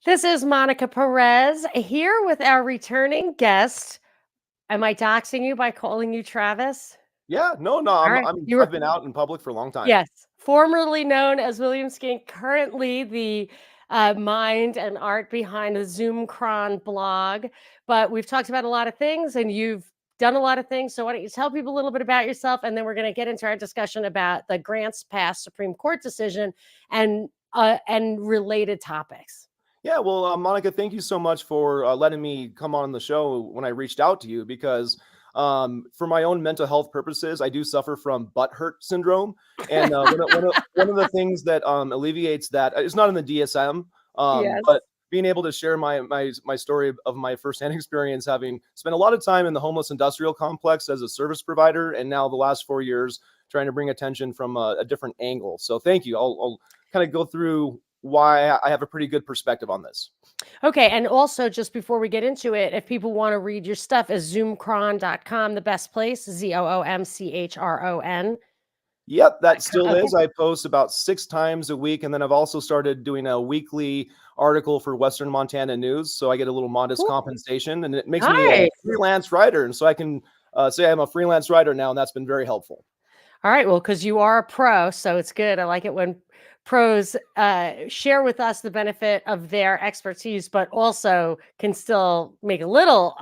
This is Monica Perez here with our returning guest. Am I doxing you by calling you Travis? Yeah, no, All right. I've been out in public for a long time. Yes, formerly known as William Skink, currently the mind and art behind the Zoomcron blog. But we've talked about a lot of things and you've done a lot of things. So why don't you tell people a little bit about yourself, and then we're going to get into our discussion about the grants past Supreme Court decision and related topics. Yeah, well, Monica, thank you so much for letting me come on the show when I reached out to you because for my own mental health purposes, I do suffer from butt hurt syndrome. And one of the things that alleviates that, it's not in the DSM, Yes. but being able to share my story of my firsthand experience, having spent a lot of time in the homeless industrial complex as a service provider, and now the last 4 years trying to bring attention from a different angle. So thank you. I'll kind of go through why I have a pretty good perspective on this. Okay. And also, just before we get into it, if people want to read your stuff, is zoomcron.com the best place? ZOOMCHRON. Yep, that still Okay. is. I post about 6 times a week. And then I've also started doing a weekly article for Western Montana News. So I get a little modest Cool. compensation, and it makes me a Hi. freelance writer. And so I can say I'm a freelance writer now, and that's been very helpful. All right. Well, because you are a pro, so it's good. I like it when pros share with us the benefit of their expertise, but also can still make a little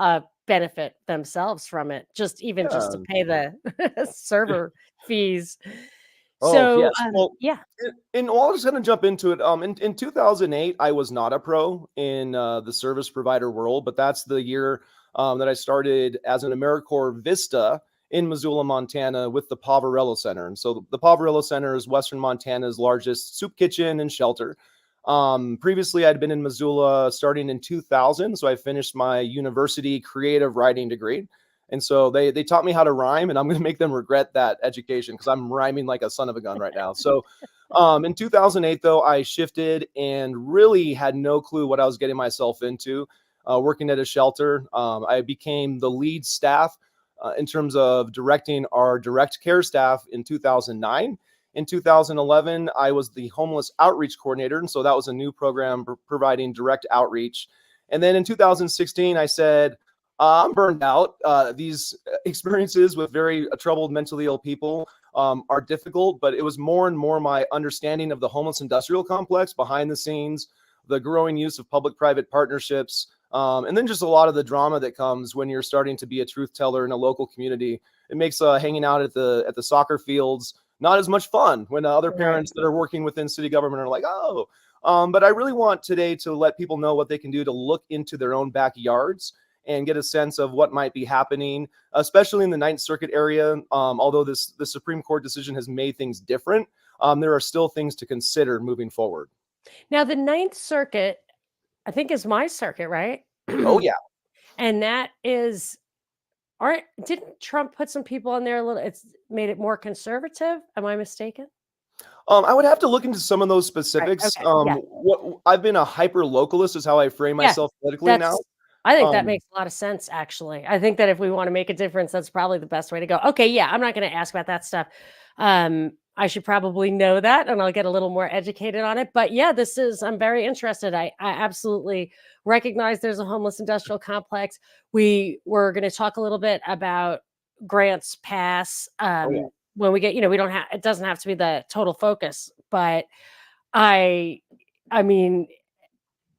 benefit themselves from it, just to Yeah. pay the server fees. Oh, So, yes. Well, yeah. and well, I'm just going to jump into it. In 2008, I was not a pro in the service provider world, but that's the year that I started as an AmeriCorps Vista in Missoula, Montana, with the Poverello Center. And so the Poverello Center is Western Montana's largest soup kitchen and shelter. Previously, I'd been in Missoula starting in 2000, so I finished my university creative writing degree. And so they taught me how to rhyme, and I'm going to make them regret that education because I'm rhyming like a son of a gun right now. So in 2008, though, I shifted and really had no clue what I was getting myself into. Working at a shelter, I became the lead staff in terms of directing our direct care staff in 2009. In 2011, I was the homeless outreach coordinator. And so that was a new program providing direct outreach. And then in 2016, I said, I'm burned out. These experiences with very troubled, mentally ill people are difficult, but it was more and more my understanding of the homeless industrial complex behind the scenes, the growing use of public-private partnerships, and then just a lot of the drama that comes when you're starting to be a truth teller in a local community. It makes hanging out at the soccer fields not as much fun when other parents that are working within city government are like, oh. But I really want today to let people know what they can do to look into their own backyards and get a sense of what might be happening, especially in the Ninth Circuit area. Although the Supreme Court decision has made things different, there are still things to consider moving forward. Now, the Ninth Circuit, I think, is my circuit, right? Oh, yeah. And that is, didn't Trump put some people in there a little? It's made it more conservative. Am I mistaken? I would have to look into some of those specifics. Okay. Yeah. What I've been a hyper localist is how I frame Yeah. myself politically now. I think that makes a lot of sense, actually. I think that if we want to make a difference, that's probably the best way to go. Okay, yeah, I'm not going to ask about that stuff. I should probably know that, and I'll get a little more educated on it. But yeah, I'm very interested. I absolutely recognize there's a homeless industrial complex. We were going to talk a little bit about grants pass when we get, we don't have, it doesn't have to be the total focus, but I mean,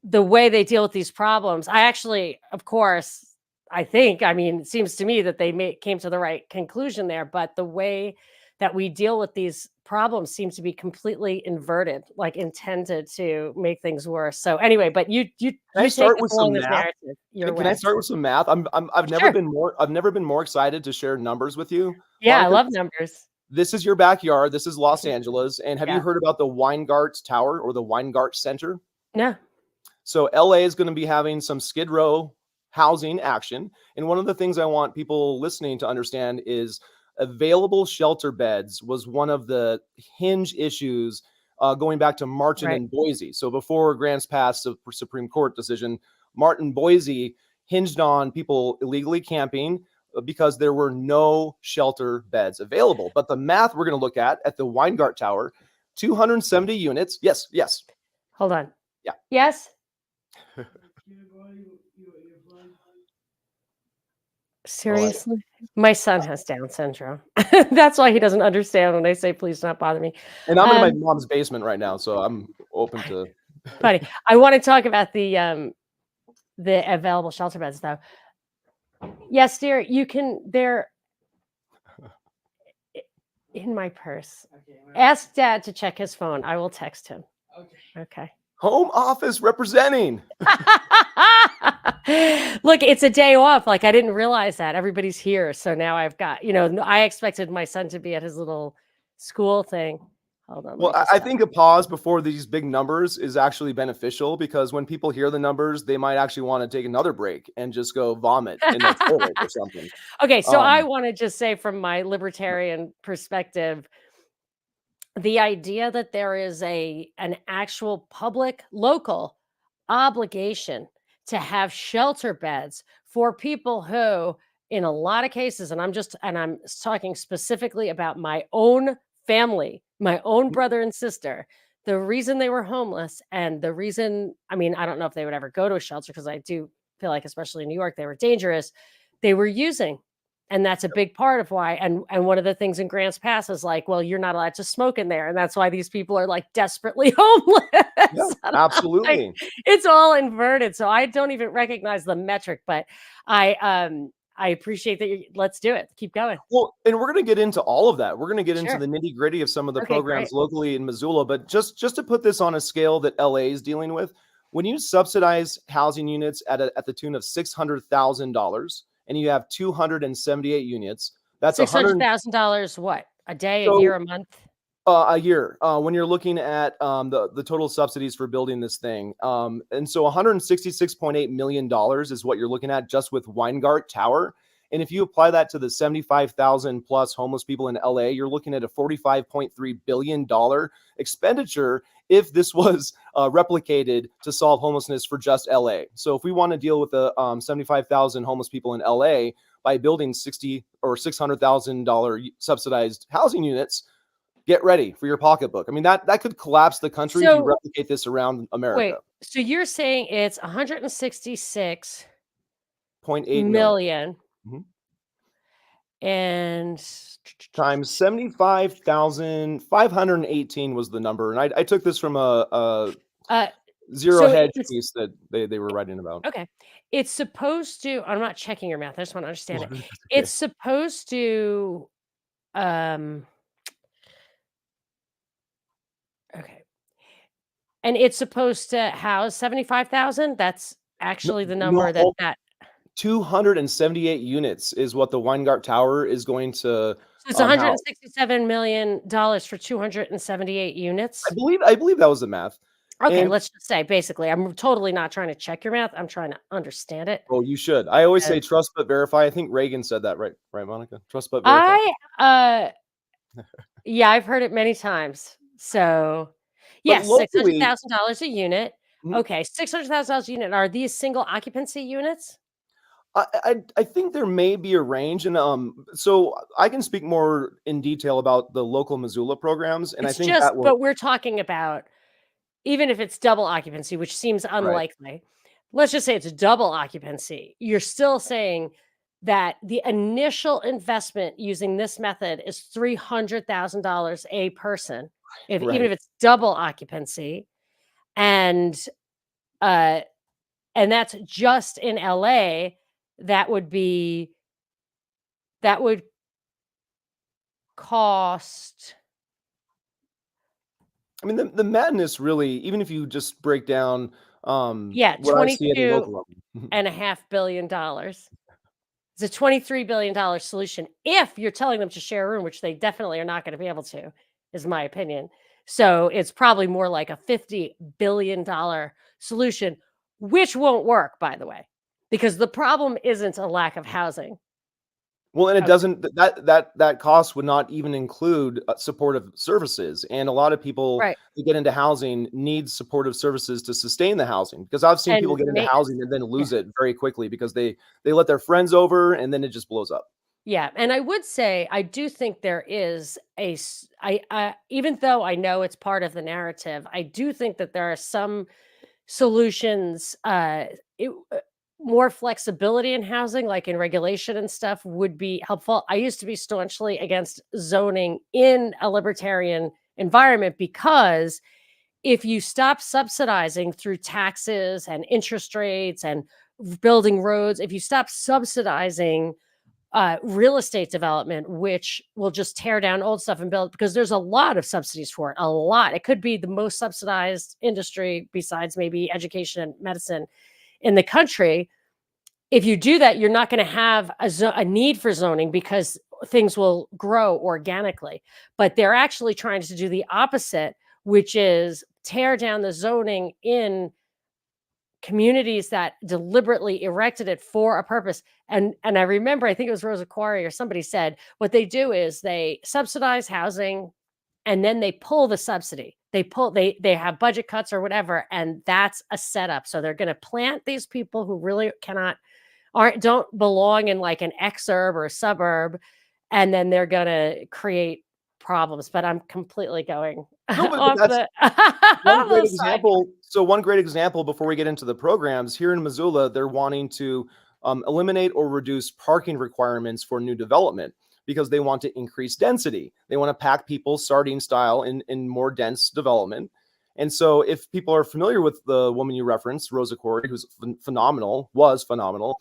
the way they deal with these problems, I actually, of course, it seems to me that they came to the right conclusion there, but the way that we deal with these problems seems to be completely inverted, like intended to make things worse. So anyway, but you take us along this narrative. Can I start with some math? I've never been more excited to share numbers with you. Yeah, Monica, I love numbers. This is your backyard. This is Los Angeles. And have you heard about the Weingart Tower or the Weingart Center? No. So LA is going to be having some Skid Row housing action. And one of the things I want people listening to understand is available shelter beds was one of the hinge issues going back to Martin and Boise. So before grants passed the Supreme Court decision, Martin, Boise hinged on people illegally camping because there were no shelter beds available. But the math we're going to look at the Weingart Tower, 270 units. Yes. Hold on. Yeah. Yes. Oh, Seriously? My son has Down syndrome. That's why he doesn't understand when I say, "Please do not bother me." and I'm in my Um, mom's basement right now, so I'm open to. funny. I wanna talk about the available shelter beds, though. Yes, dear, you can they're I in my purse. Ask dad to check his phone. I will text him. Okay. Home office representing. Look, it's a day off. Like, I didn't realize that. Everybody's here. So now I've got, I expected my son to be at his little school thing. Hold on, let Well, me I just think a pause before these big numbers is actually beneficial because when people hear the numbers, they might actually want to take another break and just go vomit in their toilet or something. Okay, so I Um, want to just say from my libertarian perspective, the idea that there is an actual public local obligation to have shelter beds for people who in a lot of cases and I'm talking specifically about my own family, my own brother and sister, the reason they were homeless and the reason, I mean, I don't know if they would ever go to a shelter because I do feel like especially in New York they were dangerous. They were using, and that's a big part of why, and one of the things in Grants Pass is like, well, you're not allowed to smoke in there, and that's why these people are, like, desperately yeah, homeless. And I'm like, absolutely. it's all inverted, so I don't even recognize the metric, but I appreciate that you let's do it. Keep going. Well, and we're going to get into all of that. We're going to get into Sure. the nitty gritty of some of the Okay, great. programs locally in Missoula, but just to put this on a scale that LA is dealing with, when you subsidize housing units at the tune of $600,000 and you have 278 units, that's a hundred. $600,000 what? A day, a year, So a month? a year, when you're looking at the total subsidies for building this thing, and so $166.8 million is what you're looking at just with Weingart Tower. And if you apply that to the 75,000 plus homeless people in LA, you're looking at a $45.3 billion expenditure if this was replicated to solve homelessness for just LA. So if we want to deal with the 75,000 homeless people in LA by building 60 or $600,000 subsidized housing units, get ready for your pocketbook. I mean, that could collapse the country if you So, replicate this around America. wait, so you're saying it's 0.8 million. 166,000,000 Mhm. and Times 75,518 was the number. And I took this from a uh, zero so hedge it's piece that they were writing about. okay. It's supposed to I'm not checking your math, I just wanna understand it. That's It's okay. supposed to, um okay, and it's supposed to house 75,000? That's No, actually the no, number that 278 units is what the Weingart Tower is going to so it's house. $167,000,000 for 278 units? I believe that was the math. Okay, And let's just say, basically, I'm totally not trying to check your math, I'm trying to understand it oh, you should. I always say because trust but verify. I think Reagan said that, right, Monica? Trust but verify. I, uh yeah, I've heard it many times. So, But yes, locally, $600,000 a unit. mhm, Okay, $600,000 a unit. Are these single occupancy units? I think there may be a range, and so I can speak more in detail about the local Missoula programs, and I It's think just that will but we're talking about even if it's double occupancy, which seems right, unlikely. Let's just say it's double occupancy. You're still saying that the initial investment using this method is $300,000 a person, if even right. if it's double occupancy, and, uh and that's just in LA, that would be that would cost I mean, the madness really, even if you just break down yeah, what I see at the $22 local level. and a half billion dollars. It's a $23 billion solution if you're telling them to share a room, which they definitely are not gonna be able to, is my opinion. So, it's probably more like a $50 billion solution, which won't work, by the way, because the problem isn't a lack of housing. Well, and it Okay, doesn't that cost would not even include supportive services, and a lot of people right, who get into housing need supportive services to sustain the housing. Because I've seen people and get into maintenance. housing and then Yeah. lose it very quickly because they let their friends over and then it just blows up. Yeah, and I would say I do think there is even though I know it's part of the narrative, I do think that there are some solutions, it, more flexibility in housing, like in regulation and stuff, would be helpful. I used to be staunchly against zoning in a libertarian environment because if you stop subsidizing through taxes and interest rates and building roads, if you stop subsidizing real estate development, which will just tear down old stuff and build, because there's a lot of subsidies for it, a lot. It could be the most subsidized industry besides maybe education and medicine in the country. If you do that, you're not going to have a need for zoning because things will grow organically. But they're actually trying to do the opposite, which is tear down the zoning in communities that deliberately erected it for a purpose. And I remember, I think it was Rosa Quarry or somebody said, what they do is they subsidize housing and then they pull the subsidy. They have budget cuts or whatever, and that's a setup. So they're going to plant these people who really don't belong in like an exurb or a suburb, and then they're going to create problems. But I'm completely going No, but off that's the one off great the side. example. So one great example before we get into the programs here in Missoula, they're wanting to eliminate or reduce parking requirements for new development because they want to increase density. They want to pack people sardine style in more dense development. And so if people are familiar with the woman you referenced, Rosa Quarry, who's was phenomenal,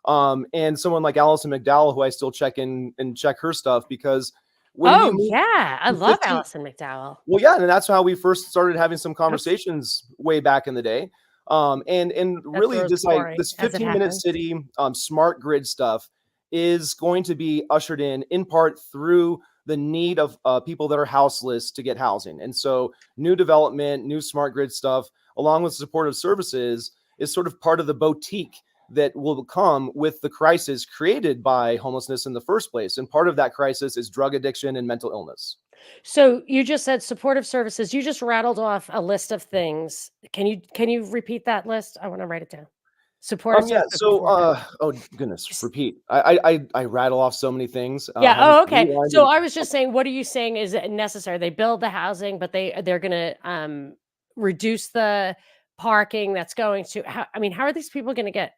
and someone like Allison McDowell, who I still check in and check her stuff, because when you Oh, move yeah. I to love 15 Allison McDowell. well, yeah, and that's how we first started having some That's conversations way back in the day. And that's really Rosa Quarry, this as it 15-minute happens. city smart grid stuff is going to be ushered in part through the need of people that are houseless to get housing. And so new development, new smart grid stuff, along with supportive services, is sort of part of the boutique that will come with the crisis created by homelessness in the first place. And part of that crisis is drug addiction and mental illness. So you just said supportive services. You just rattled off a list of things. Can you repeat that list? I want to write it down. Supportive Yeah. services So, before that. oh goodness, repeat. I rattle off so many things. Yeah. Have me Oh, okay. rewind So and I was just saying, what are you saying is necessary? They build the housing, but they're going to reduce the parking. That's going to. I mean, how are these people going to get?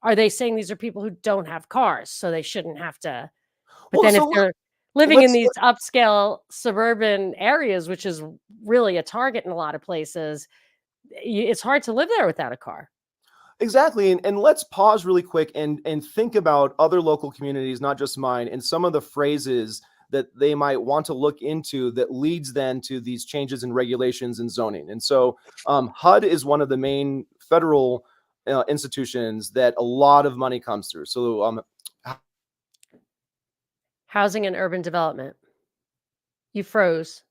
Are they saying these are people who don't have cars, so they shouldn't have to? But well, then if so they're living in let's these upscale suburban areas, which is really a target in a lot of places, it's hard to live there without a car. exactly, and let's pause really quick and think about other local communities, not just mine, and some of the phrases that they might want to look into that leads then to these changes in regulations and zoning. And so, HUD is one of the main federal institutions that a lot of money comes through. So, Housing and urban development. You froze.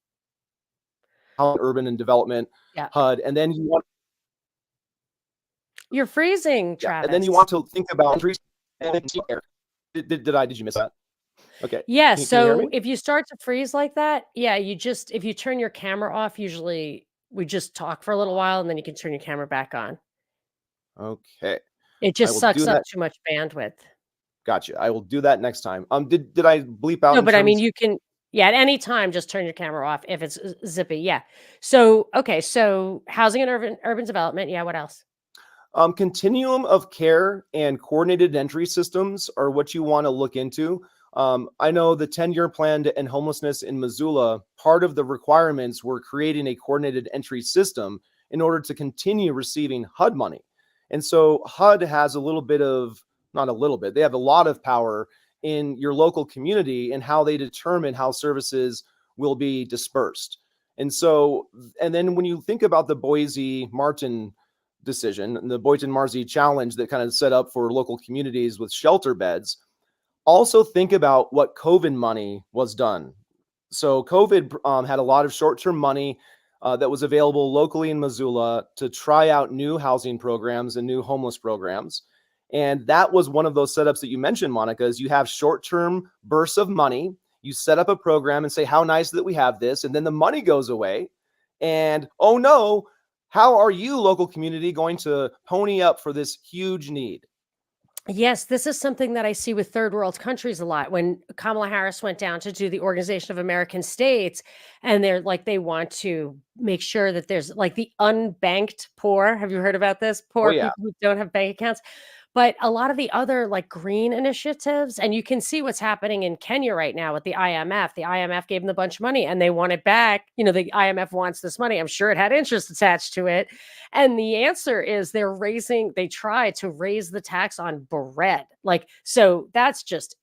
how urban and development, Yeah. HUD, and then you want You're freezing, yeah, and then you Travis. want to think about trees and air. Did you miss that? Okay. Yeah, Can you hear so me? if you start to freeze like that, yeah, if you turn your camera off, usually we just talk for a little while and then you can turn your camera back on. Okay. It I just will sucks do up that. too much bandwidth. Gotcha. I will do that next time. Did I bleep out No, in but I mean, terms you can, yeah, at any time, just turn your camera off if it's zippy. Yeah. So, okay. So housing and urban development. Yeah. What else? continuum of care and coordinated entry systems are what you want to look into. I know the 10-year plan to end homelessness in Missoula, part of the requirements were creating a coordinated entry system in order to continue receiving HUD money. And so HUD has a little bit of, not a little bit, they have a lot of power in your local community and how they determine how services will be dispersed. And so, and then when you think about the Boise Martin decision, the Boynton Marzi challenge that kind of set up for local communities with shelter beds, also think about what COVID money was done. So COVID had a lot of short-term money that was available locally in Missoula to try out new housing programs and new homeless programs. And that was one of those setups that you mentioned, Monica, is you have short-term bursts of money. You set up a program and say, how nice that we have this. And then the money goes away. And oh no, how are you, local community, going to pony up for this huge need? Yes, this is something that I see with third world countries a lot. When Kamala Harris went down to do the Organization of American States, and they're like, they want to make sure that there's like the unbanked poor. Have you heard about this? Oh, Poor yeah. people who don't have bank accounts. But a lot of the other like green initiatives, and you can see what's happening in Kenya right now with the IMF. The IMF gave them a bunch of money and they want it back. You know, the IMF wants this money. I'm sure it had interest attached to it. And the answer is they try to raise the tax on bread. Like, so that's just,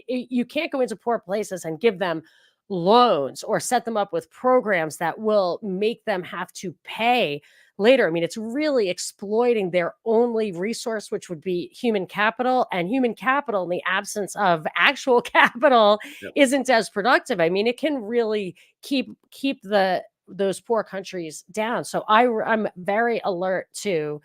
you can't go into poor places and give them loans or set them up with programs that will make them have to pay later. I mean, it's really exploiting their only resource, which would be human capital. And human capital, in the absence of actual capital, Yep. isn't as productive. I mean, it can really keep those poor countries down. So I'm very alert to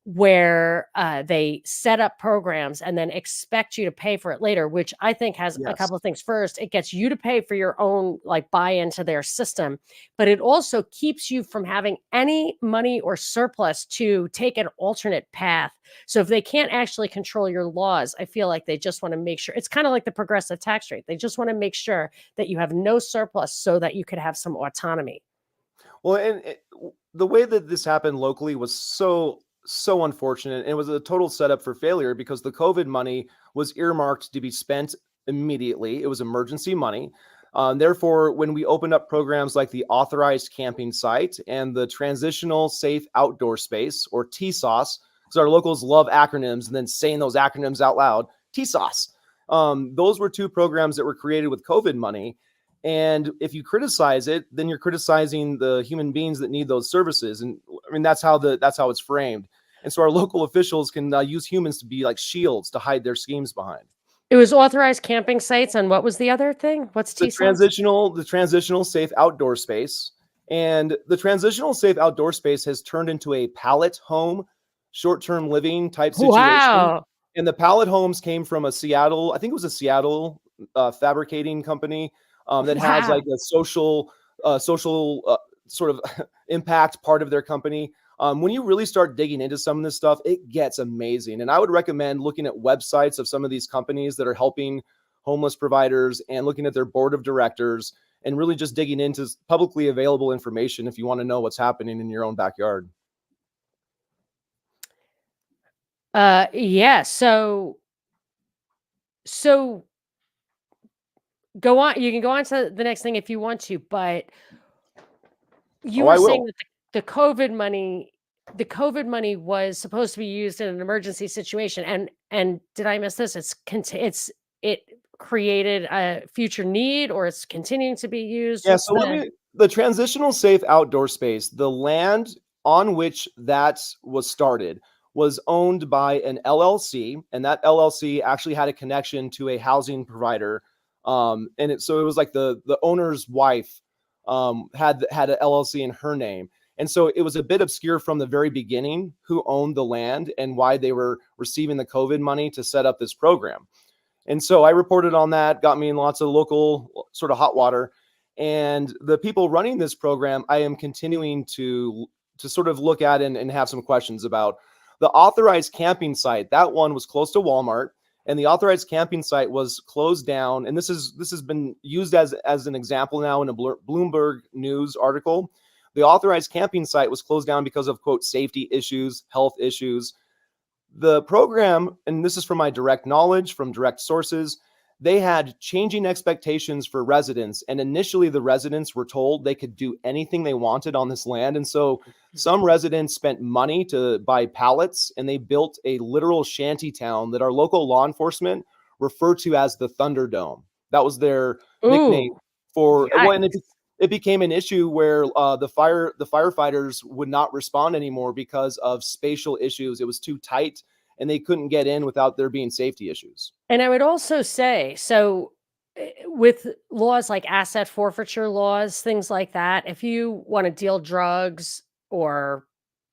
where they set up programs and then expect you to pay for it later, which I think has a Yes. couple of things. First, it gets you to pay for your own like buy into their system, but it also keeps you from having any money or surplus to take an alternate path. So if they can't actually control your laws, I feel like they just want to make sure it's kind of like the progressive tax rate. They just want to make sure that you have no surplus so that you could have some autonomy. Well, and the way that this happened locally was so unfortunate. And it was a total setup for failure because the COVID money was earmarked to be spent immediately. It was emergency money. Therefore, when we opened up programs like the authorized camping site and the transitional safe outdoor space, or TSOS, because our locals love acronyms and then saying those acronyms out loud, TSOS. Those were two programs that were created with COVID money. And if you criticize it, then you're criticizing the human beings that need those services. And I mean, that's how it's framed. And so our local officials can use humans to be like shields to hide their schemes behind. It was authorized camping sites. And what was the other thing? What's TSOS? The transitional safe outdoor space. And the transitional safe outdoor space has turned into a pallet home, short-term living type situation. Wow. And the pallet homes came from a Seattle, I think it was a Seattle fabricating company that has Wow. like a social sort of impact part of their company. When you really start digging into some of this stuff, it gets amazing. And I would recommend looking at websites of some of these companies that are helping homeless providers and looking at their board of directors and really just digging into publicly available information if you want to know what's happening in your own backyard. Yeah. So go on. You can go on to the next thing if you want to, but you Oh, were I saying will. that the COVID money was supposed to be used in an emergency situation. And did I miss this? It created a future need, or it's continuing to be used. Yeah, What's so let the me the transitional safe outdoor space, the land on which that was started was owned by an LLC, and that LLC actually had a connection to a housing provider. So it was like the owner's wife had a LLC in her name. And so it was a bit obscure from the very beginning who owned the land and why they were receiving the COVID money to set up this program. And so I reported on that, got me in lots of local sort of hot water. And the people running this program, I am continuing to sort of look at and have some questions about. The authorized camping site, that one was close to Walmart, and the authorized camping site was closed down. And this has been used as an example now in a Bloomberg News article. The authorized camping site was closed down because of, quote, safety issues, health issues. The program, and this is from my direct knowledge from direct sources, they had changing expectations for residents. And initially, the residents were told they could do anything they wanted on this land. And so some residents spent money to buy pallets and they built a literal shanty town that our local law enforcement referred to as the Thunderdome. That was their nickname Ooh, for, well, and yikes. it became an issue where the firefighters would not respond anymore because of spatial issues. It was too tight, and they couldn't get in without there being safety issues. And I would also say, so with laws like asset forfeiture laws, things like that, if you want to deal drugs or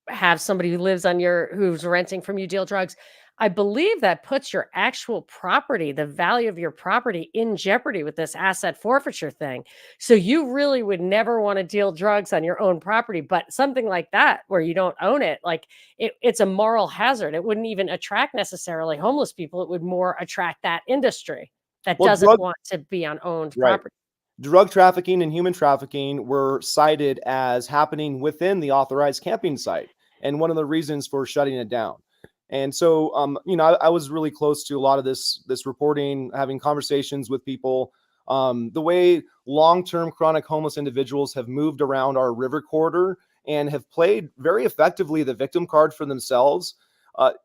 have somebody who lives on who's renting from you deal drugs, I believe that puts your actual property, the value of your property, in jeopardy with this asset forfeiture thing. So you really would never want to deal drugs on your own property, but something like that where you don't own it, like it's a moral hazard. It wouldn't even attract necessarily homeless people. It would more attract that industry that Well, doesn't want to be on owned right. property. Drug trafficking and human trafficking were cited as happening within the authorized camping site, and one of the reasons for shutting it down. And so, I was really close to a lot of this reporting, having conversations with people. The way long-term chronic homeless individuals have moved around our river corridor and have played very effectively the victim card for themselves.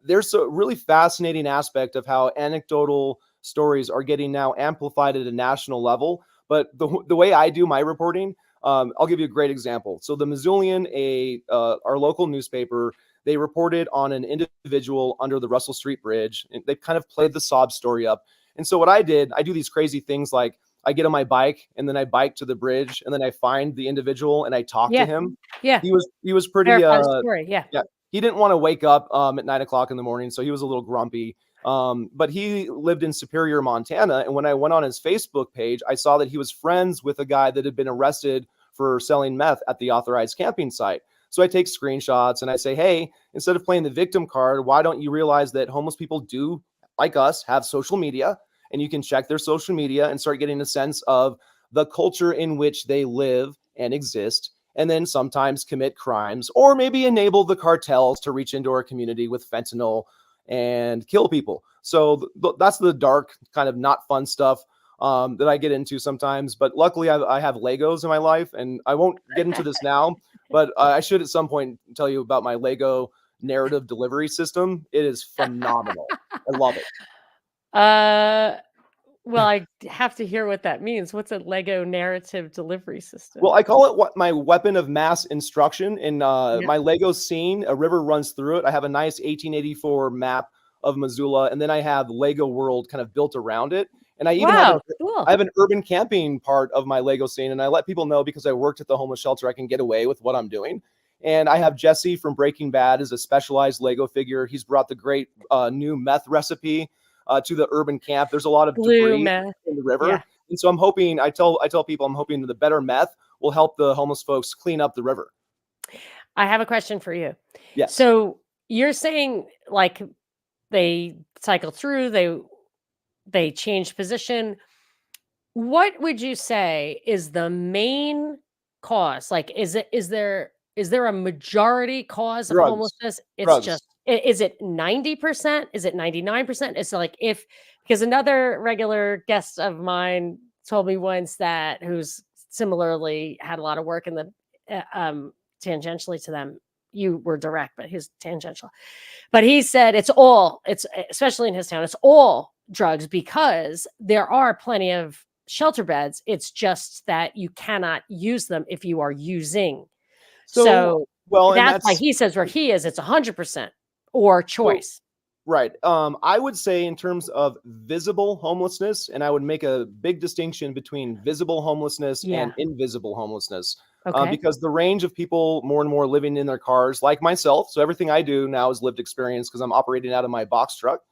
There's a really fascinating aspect of how anecdotal stories are getting now amplified at a national level. But the way I do my reporting, I'll give you a great example. So the Missoulian, our local newspaper, they reported on an individual under the Russell Street Bridge. And they kind of played the sob story up. And so what I did, I do these crazy things like I get on my bike and then I bike to the bridge and then I find the individual and I talk to Yeah. him. Yeah. He was pretty Verify the story. Yeah. yeah, he didn't want to wake up at 9 o'clock in the morning, so he was a little grumpy. But he lived in Superior, Montana, and when I went on his Facebook page, I saw that he was friends with a guy that had been arrested for selling meth at the authorized camping site. So I take screenshots and I say, hey, instead of playing the victim card, why don't you realize that homeless people do, like us, have social media, and you can check their social media and start getting a sense of the culture in which they live and exist, and then sometimes commit crimes or maybe enable the cartels to reach into our community with fentanyl and kill people. So that's the dark, kind of not fun stuff that I get into sometimes. But luckily, I have Legos in my life, and I won't get into this now, but I should at some point tell you about my Lego narrative delivery system. It is phenomenal. I love it. Well, I have to hear what that means. What's a Lego narrative delivery Well, system? I call it what my weapon of mass instruction. In Yeah. my Lego scene, a river runs through it. I have a nice 1884 map of Missoula, and then I have Lego World kind of built around it. And I even have Wow, cool. an urban camping part of my Lego scene, and I let people know because I worked at the homeless shelter, I can get away with what I'm doing. And I have Jesse from Breaking Bad as a specialized Lego figure. He's brought the great new meth recipe to the urban camp. There's a lot of Blue debris meth. in the Yeah. river. And so I'm hoping, I tell people I'm hoping that the better meth will help the homeless folks clean up the river. I have a question for you. Yes. So you're saying like they cycle through, they change position. What would you say is the main cause? Like, is there a majority cause of Drugs. homelessness? It's Drugs. just is it 90%? Is it 99%? It's like if because another regular guest of mine told me once that who's similarly had a lot of work in the tangentially to them. You were direct, but he's tangential. But he said it's especially in his town, it's all drugs because there are plenty of shelter beds. It's just that you cannot use them if you are using. So, So well, and that's why that's he says where he is, it's 100% or so choice. right. I would say in terms of visible homelessness, and I would make a big distinction between visible homelessness Yeah. and invisible homelessness, Okay. because the range of people more and more living in their cars, like myself. So everything I do now is lived experience because I'm operating out of my box truck.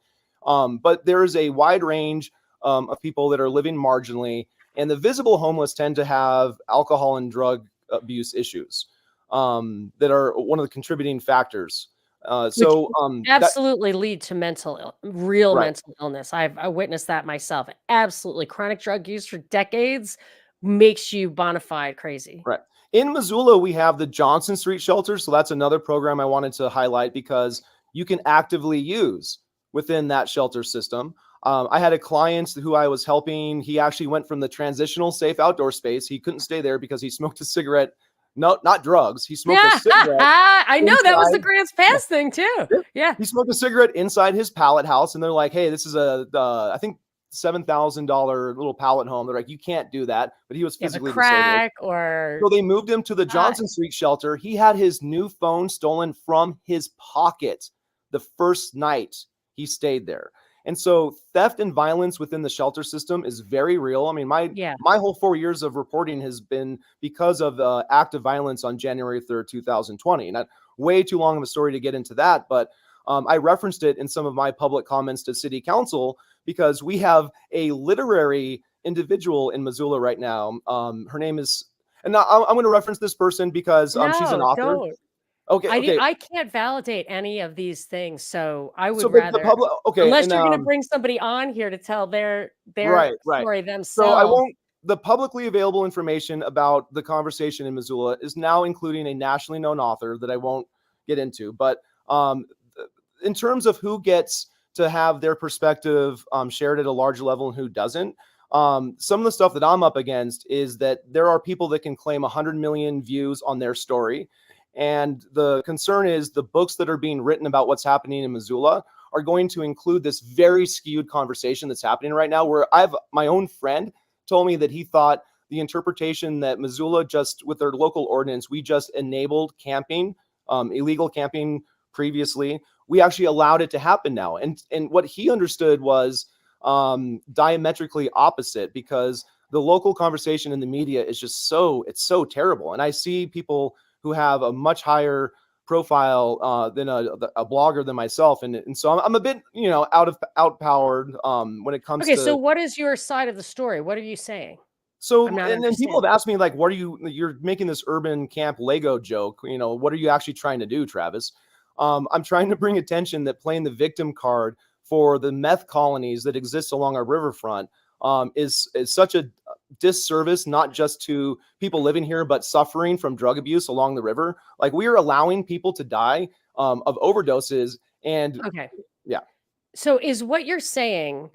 But there is a wide range of people that are living marginally, and the visible homeless tend to have alcohol and drug abuse issues that are one of the contributing factors. Which That absolutely lead to real right. mental illness. I witnessed that myself. Absolutely. Chronic drug use for decades makes you bona fide crazy. Right. In Missoula, we have the Johnson Street Shelter. So that's another program I wanted to highlight because you can actively use within that shelter system. I had a client who I was helping. He actually went from the transitional safe outdoor space. He couldn't stay there because he smoked a cigarette. No, not drugs. He smoked a Yeah, cigarette I know that was the inside. Grants Yeah, Pass thing too. yeah. Yeah, He smoked a cigarette inside his pallet house, and they're like, "Hey, this is I think $7,000 little pallet home." They're like, "You can't do that," but he was you have a physically disabled. crack or So they moved him to the uh, Johnson Street shelter. He had his new phone stolen from his pocket the first night he stayed there. And so theft and violence within the shelter system is very real. I mean, yeah. my whole 4 years of reporting has been because of the act of violence on January 3rd, 2020. Not way too long of a story to get into that, but I referenced it in some of my public comments to city council because we have a literary individual in Missoula right now. Her name is, and now I'm going to reference this person because she's an No, author. don't. Okay, okay. I can't validate any of these things, so I So, would but the rather, public, okay, unless and you're gonna bring somebody on here to tell their right, right. story So I themselves. won't. The publicly available information about the conversation in Missoula is now including a nationally known author that I won't get into. But in terms of who gets to have their perspective shared at a large level and who doesn't, some of the stuff that I'm up against is that there are people that can claim 100 million views on their story. And the concern is the books that are being written about what's happening in Missoula are going to include this very skewed conversation that's happening right now, where I've my own friend told me that he thought the interpretation that Missoula just with their local ordinance, we just enabled camping, illegal camping previously. We actually allowed it to happen now. And what he understood was diametrically opposite, because the local conversation in the media is just it's so terrible. And I see people who have a much higher profile than a blogger than myself, and so I'm a bit outpowered when it comes Okay, so to. what is your side of the story? What are you saying? I'm So not and then people understanding. have asked me like, what are you're making this urban camp Lego joke, what are you actually trying to do, Travis? I'm trying to bring attention that playing the victim card for the meth colonies that exist along our riverfront is such a disservice, not just to people living here, but suffering from drug abuse along the river. Like, we are allowing people to die of overdoses. And Okay. yeah, So is what you're saying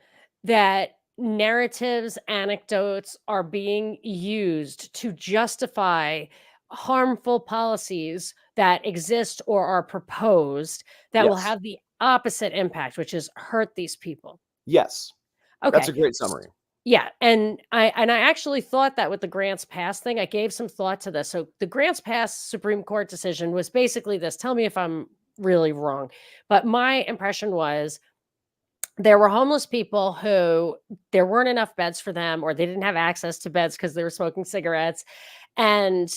that narratives, anecdotes are being used to justify harmful policies that exist or are proposed that will yes, have the opposite impact, which is hurt these people? yes, that's Okay. a great summary. Yeah, and I actually thought that with the Grants Pass thing, I gave some thought to this. So the Grants Pass Supreme Court decision was basically this. Tell me if I'm really wrong. But my impression was there were homeless people who there weren't enough beds for them, or they didn't have access to beds because they were smoking cigarettes. And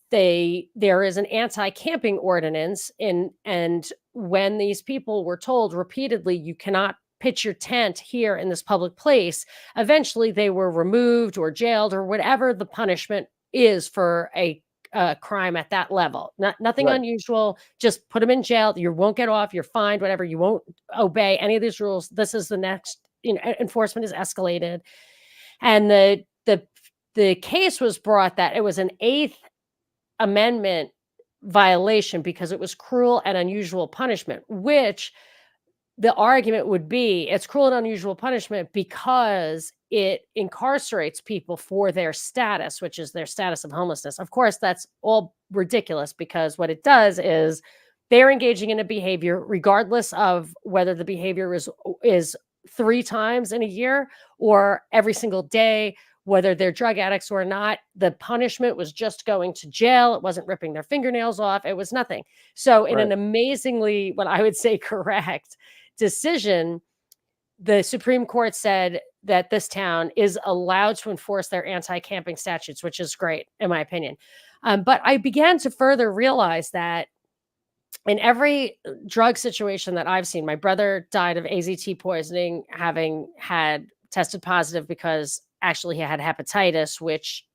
there is an anti-camping ordinance in, and when these people were told repeatedly, you cannot pitch your tent here in this public place, eventually they were removed or jailed or whatever the punishment is for a crime at that level. Nothing Right, unusual. Just put them in jail. You won't get off. You're fined. Whatever. You won't obey any of these rules. This is the next. Enforcement is escalated, and the case was brought that it was an Eighth Amendment violation because it was cruel and unusual punishment, which the argument would be it's cruel and unusual punishment because it incarcerates people for their status, which is their status of homelessness. Of course, that's all ridiculous because what it does is they're engaging in a behavior regardless of whether the behavior is 3 times in a year or every single day, whether they're drug addicts or not. The punishment was just going to jail. It wasn't ripping their fingernails off. It was nothing. So in right, an amazingly, what I would say, correct decision, the Supreme Court said that this town is allowed to enforce their anti-camping statutes, which is great, in my opinion. But I began to further realize that in every drug situation that I've seen, my brother died of AZT poisoning, having had tested positive because actually he had hepatitis, which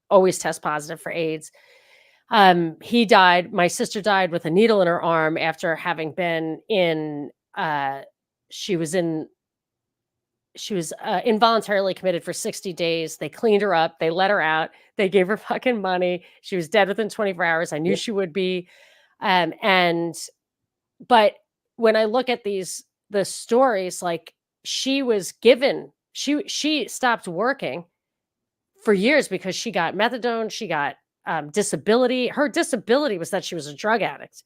always tests positive for AIDS. He died. My sister died with a needle in her arm after having been in. She was in. She was involuntarily committed for 60 days. They cleaned her up. They let her out. They gave her fucking money. She was dead within 24 hours. I knew yep, she would be. And but when I look at the stories, like she was given, she stopped working for years because she got methadone. She got disability. Her disability was that she was a drug addict.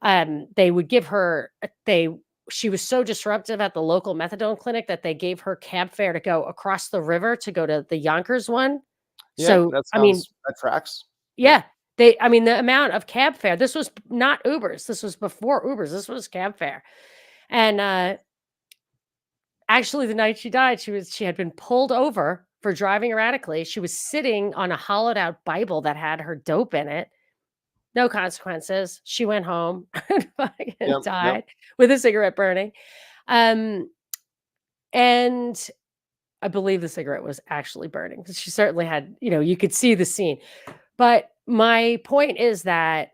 They would give her they she was so disruptive at the local methadone clinic that they gave her cab fare to go across the river to go to the Yonkers one. yeah, So, that I mean, sounds that tracks. Yep. yeah, the amount of cab fare, this was not Ubers. This was before Ubers. This was cab fare. And actually the night she died, she had been pulled over for driving erratically. She was sitting on a hollowed out Bible that had her dope in it. no consequences. She went home and fucking Yep, yep. died with a cigarette burning. Um, and I believe the cigarette was actually burning. She certainly had, you could see the scene. But my point is that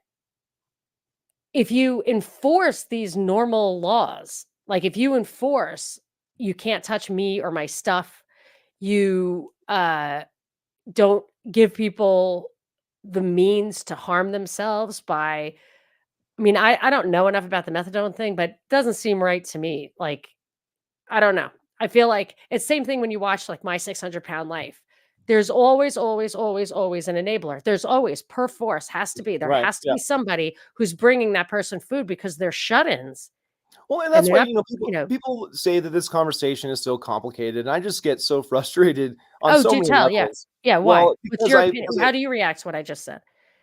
if you enforce these normal laws, like if you enforce, you can't touch me or my stuff, you don't give people the means to harm themselves by, I mean, I don't know enough about the methadone thing, but it doesn't seem right to me. Like, I don't know. I feel like it's same thing when you watch like My 600-Pound Life. There's always, always, always, always an enabler. There's always, per force, has to be. There Right. has to Yeah. be somebody who's bringing that person food because they're shut-ins Well, and and that's they're why, not, people say that this conversation is so complicated, and I just get so frustrated on oh, so do many tell. Yeah. levels. Yeah. Why? Well, What's because your I opinion? because How do you react to what I just said?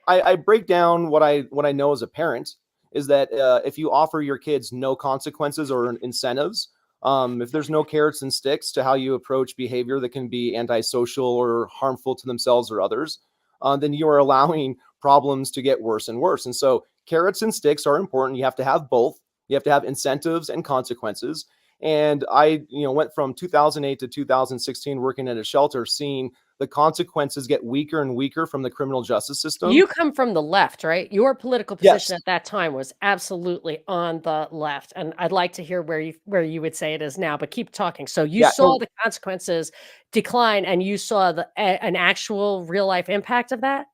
I break down what I know as a parent is that if you offer your kids no consequences or incentives, if there's no carrots and sticks to how you approach behavior that can be antisocial or harmful to themselves or others, then you are allowing problems to get worse and worse. And so carrots and sticks are important. You have to have both. You have to have incentives and consequences. And I, went from 2008 to 2016 working at a shelter, seeing the consequences get weaker and weaker from the criminal justice system. You come from the left, right? Your political position Yes. at that time was absolutely on the left, and I'd like to hear where you would say it is now, but keep talking. So you Yeah. saw the consequences decline, and you saw an actual real life impact of that?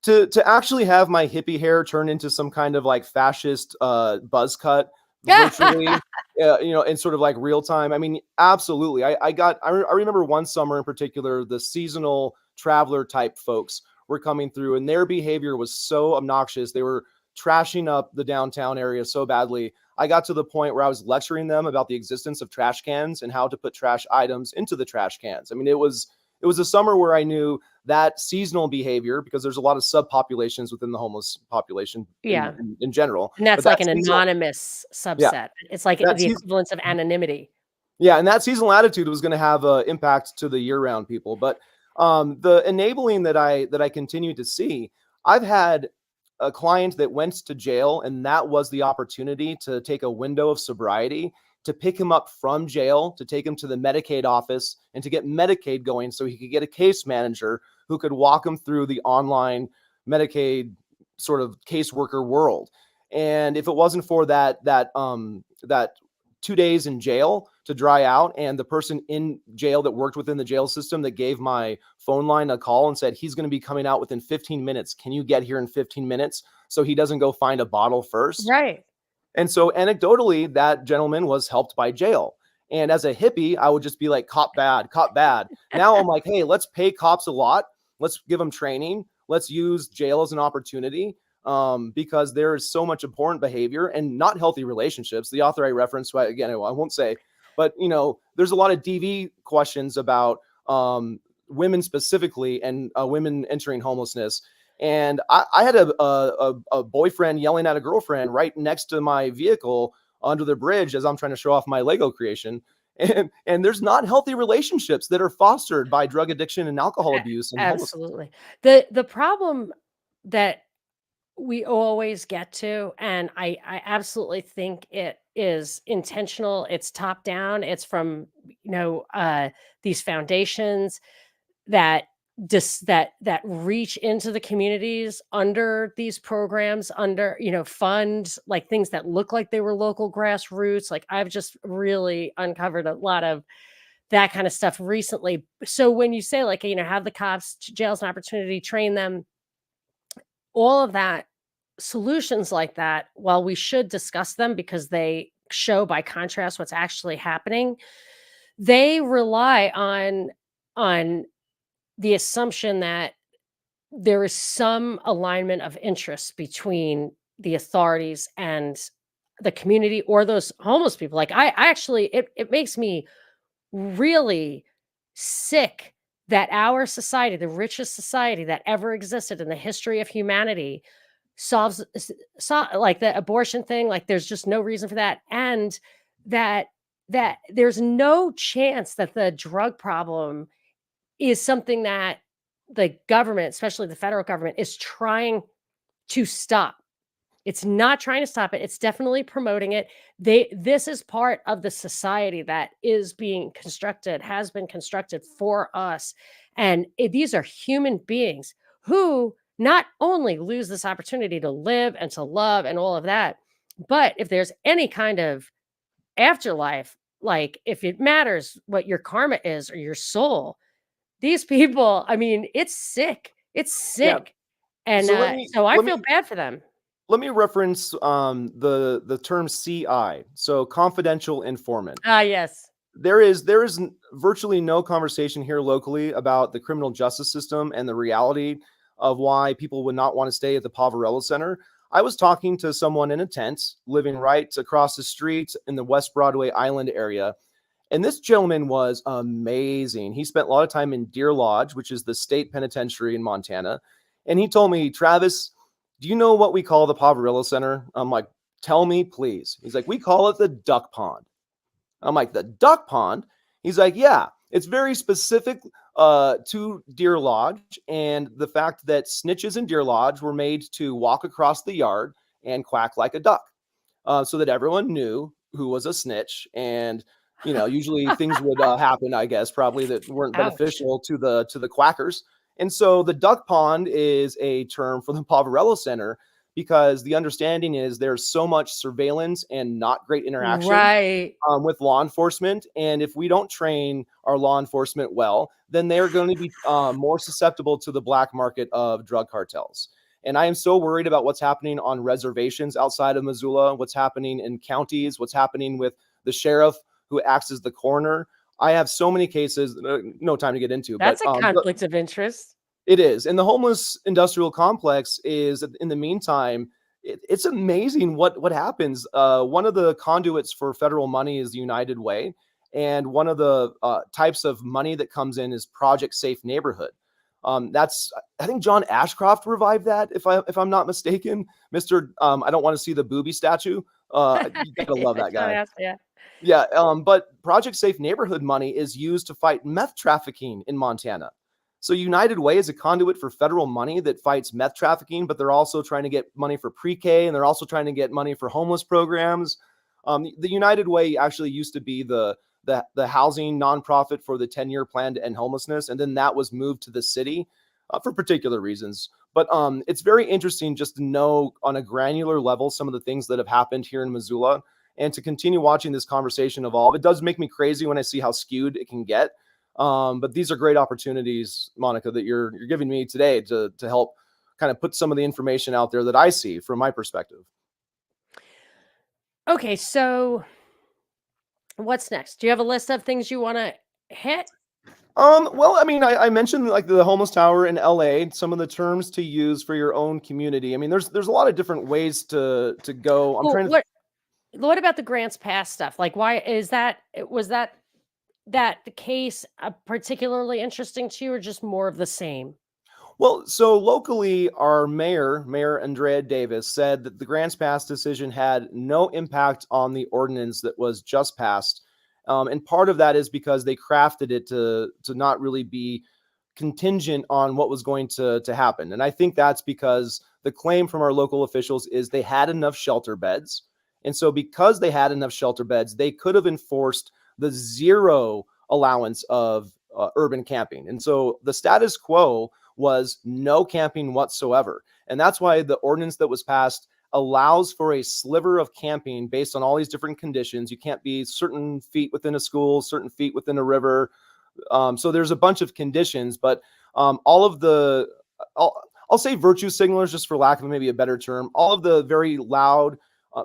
To actually have my hippie hair turn into some kind of like fascist buzz cut virtually, in sort of like real time. I mean, absolutely. I remember one summer in particular, the seasonal traveler type folks were coming through, and their behavior was so obnoxious. They were trashing up the downtown area so badly. I got to the point where I was lecturing them about the existence of trash cans and how to put trash items into the trash cans. I mean, it was a summer where I knew that seasonal behavior, because there's a lot of subpopulations within the homeless population in, Yeah, in general, and but that's like that an seasonal, anonymous yeah, subset. It's like that the season, equivalence of anonymity. yeah, and that seasonal attitude was going to have an impact to the year-round people. But the enabling that I continue to see, I've had a client that went to jail, and that was the opportunity to take a window of sobriety, to pick him up from jail, to take him to the Medicaid office, and to get Medicaid going, so he could get a case manager who could walk him through the online Medicaid sort of caseworker world. And if it wasn't for that 2 days in jail to dry out, and the person in jail that worked within the jail system that gave my phone line a call and said, he's going to be coming out within 15 minutes. Can you get here in 15 minutes so he doesn't go find a bottle first? Right. And so anecdotally, that gentleman was helped by jail. And as a hippie, I would just be like, cop bad, cop bad. Now I'm like, hey, let's pay cops a lot. Let's give them training. Let's use jail as an opportunity, because there is so much abhorrent behavior and not healthy relationships. The author I referenced, again, I won't say, but there's a lot of DV questions about women specifically, and women entering homelessness. And I had a boyfriend yelling at a girlfriend right next to my vehicle under the bridge as I'm trying to show off my Lego creation. And there's not healthy relationships that are fostered by drug addiction and alcohol A abuse and homelessness. absolutely. The problem that we always get to, and I absolutely think it is intentional, it's top down, it's from, these foundations that that reach into the communities under these programs, under, fund, like, things that look like they were local grassroots. Like, I've just really uncovered a lot of that kind of stuff recently. So when you say, like, have the cops, jails an opportunity, train them, all of that, solutions like that, while we should discuss them because they show by contrast what's actually happening, they rely on the assumption that there is some alignment of interest between the authorities and the community or those homeless people. Like, I actually, it makes me really sick that our society, the richest society that ever existed in the history of humanity, like the abortion thing, like there's just no reason for that, and that there's no chance that the drug problem is something that the government, especially the federal government, is trying to stop. It's not trying to stop it. It's definitely promoting it. This is part of the society that is being constructed, has been constructed for us. And these are human beings who not only lose this opportunity to live and to love and all of that, but if there's any kind of afterlife, like if it matters what your karma is or your soul, these people, I mean, it's sick. It's Yeah. sick. And So so I let me feel bad for them. let me reference the term CI, so confidential informant. Ah, yes. There is virtually no conversation here locally about the criminal justice system and the reality of why people would not want to stay at the Poverello Center. I was talking to someone in a tent living right across the street in the West Broadway Island area, and this gentleman was amazing. He spent a lot of time in Deer Lodge, which is the state penitentiary in Montana. And he told me, Travis, do you know what we call the Poverello Center? I'm like, tell me, please. He's like, we call it the duck pond. I'm like, the duck pond? He's like, yeah, it's very specific to Deer Lodge and the fact that snitches in Deer Lodge were made to walk across the yard and quack like a duck so that everyone knew who was a snitch. And, usually things would happen, I guess, probably that weren't Ouch. beneficial to the quackers. And so the duck pond is a term for the Poverello Center because the understanding is there's so much surveillance and not great interaction Right. with law enforcement. And if we don't train our law enforcement well, then they're going to be more susceptible to the black market of drug cartels. And I am so worried about what's happening on reservations outside of Missoula, what's happening in counties, what's happening with the sheriff who acts as the coroner. I have so many cases, no time to get into, but That's a conflict of interest. it is. And the homeless industrial complex is, in the meantime, it's amazing what happens. One of the conduits for federal money is the United Way. And one of the types of money that comes in is Project Safe Neighborhood. I think John Ashcroft revived that, if I'm not mistaken. Mr. I don't want to see the booby statue. You gotta love that John guy. Ash, yeah. Yeah, but Project Safe Neighborhood money is used to fight meth trafficking in Montana. So United Way is a conduit for federal money that fights meth trafficking, but they're also trying to get money for pre-K and they're also trying to get money for homeless programs. The United Way actually used to be the housing nonprofit for the 10-year plan to end homelessness, and then that was moved to the city for particular reasons. But it's very interesting just to know on a granular level some of the things that have happened here in Missoula and to continue watching this conversation evolve. It does make me crazy when I see how skewed it can get. But these are great opportunities, Monica, that you're giving me today to help kind of put some of the information out there that I see from my perspective. Okay, so what's next? Do you have a list of things you want to hit? Well, I mean, I mentioned like the homeless tower in LA, some of the terms to use for your own community. I mean, there's a lot of different ways to go. I'm Well, trying to what about the grants pass stuff? Like, why is that? Was that the case particularly interesting to you, or just more of the same? Well, so locally, our Mayor Andrea Davis, said that the grants pass decision had no impact on the ordinance that was just passed. And part of that is because they crafted it to not really be contingent on what was going to happen. And I think that's because the claim from our local officials is they had enough shelter beds. And so because they had enough shelter beds, they could have enforced the zero allowance of urban camping. And so the status quo was no camping whatsoever. And that's why the ordinance that was passed allows for a sliver of camping based on all these different conditions. You can't be certain feet within a school, certain feet within a river. So there's a bunch of conditions, but all of the, I'll say virtue signalers, just for lack of maybe a better term, all of the very loud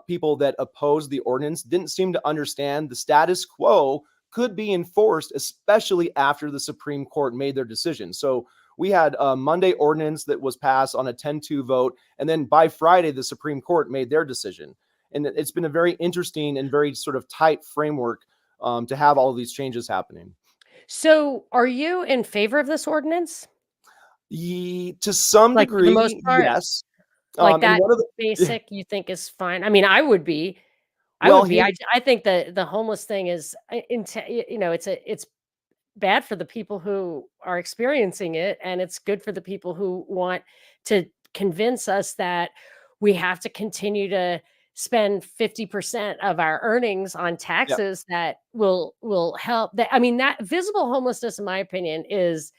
people that opposed the ordinance didn't seem to understand the status quo could be enforced, especially after the Supreme Court made their decision. So we had a Monday ordinance that was passed on a 10-2 vote. And then by Friday, the Supreme Court made their decision. And it's been a very interesting and very sort of tight framework to have all of these changes happening. So, are you in favor of this ordinance? To some Like, for the most degree, part, yes. like And that one of the basic you think is fine? I mean, I would be. I well, would be. here I think the homeless thing is, it's bad for the people who are experiencing it, and it's good for the people who want to convince us that we have to continue to spend 50% of our earnings on Yeah, taxes that will help that. I mean, that visible homelessness, in my opinion, is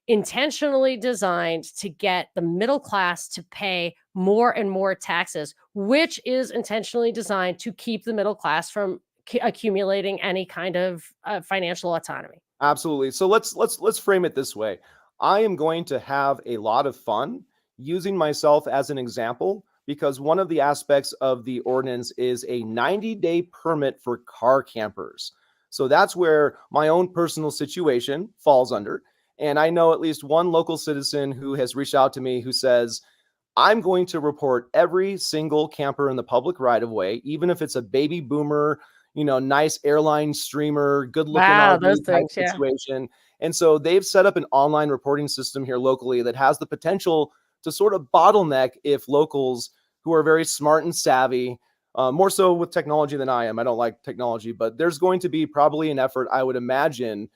intentionally designed to get the middle class to pay more and more taxes, which is intentionally designed to keep the middle class from accumulating any kind of financial autonomy. absolutely. So let's frame it this way. I am going to have a lot of fun using myself as an example because one of the aspects of the ordinance is a 90-day permit for car campers. So that's where my own personal situation falls under. And I know at least one local citizen who has reached out to me who says, I'm going to report every single camper in the public right of way, even if it's a baby boomer, nice airline streamer, good looking Wow, those RV type things, yeah. situation. And so they've set up an online reporting system here locally that has the potential to sort of bottleneck if locals who are very smart and savvy, more so with technology than I am. I don't like technology, but there's going to be probably an effort, I would imagine,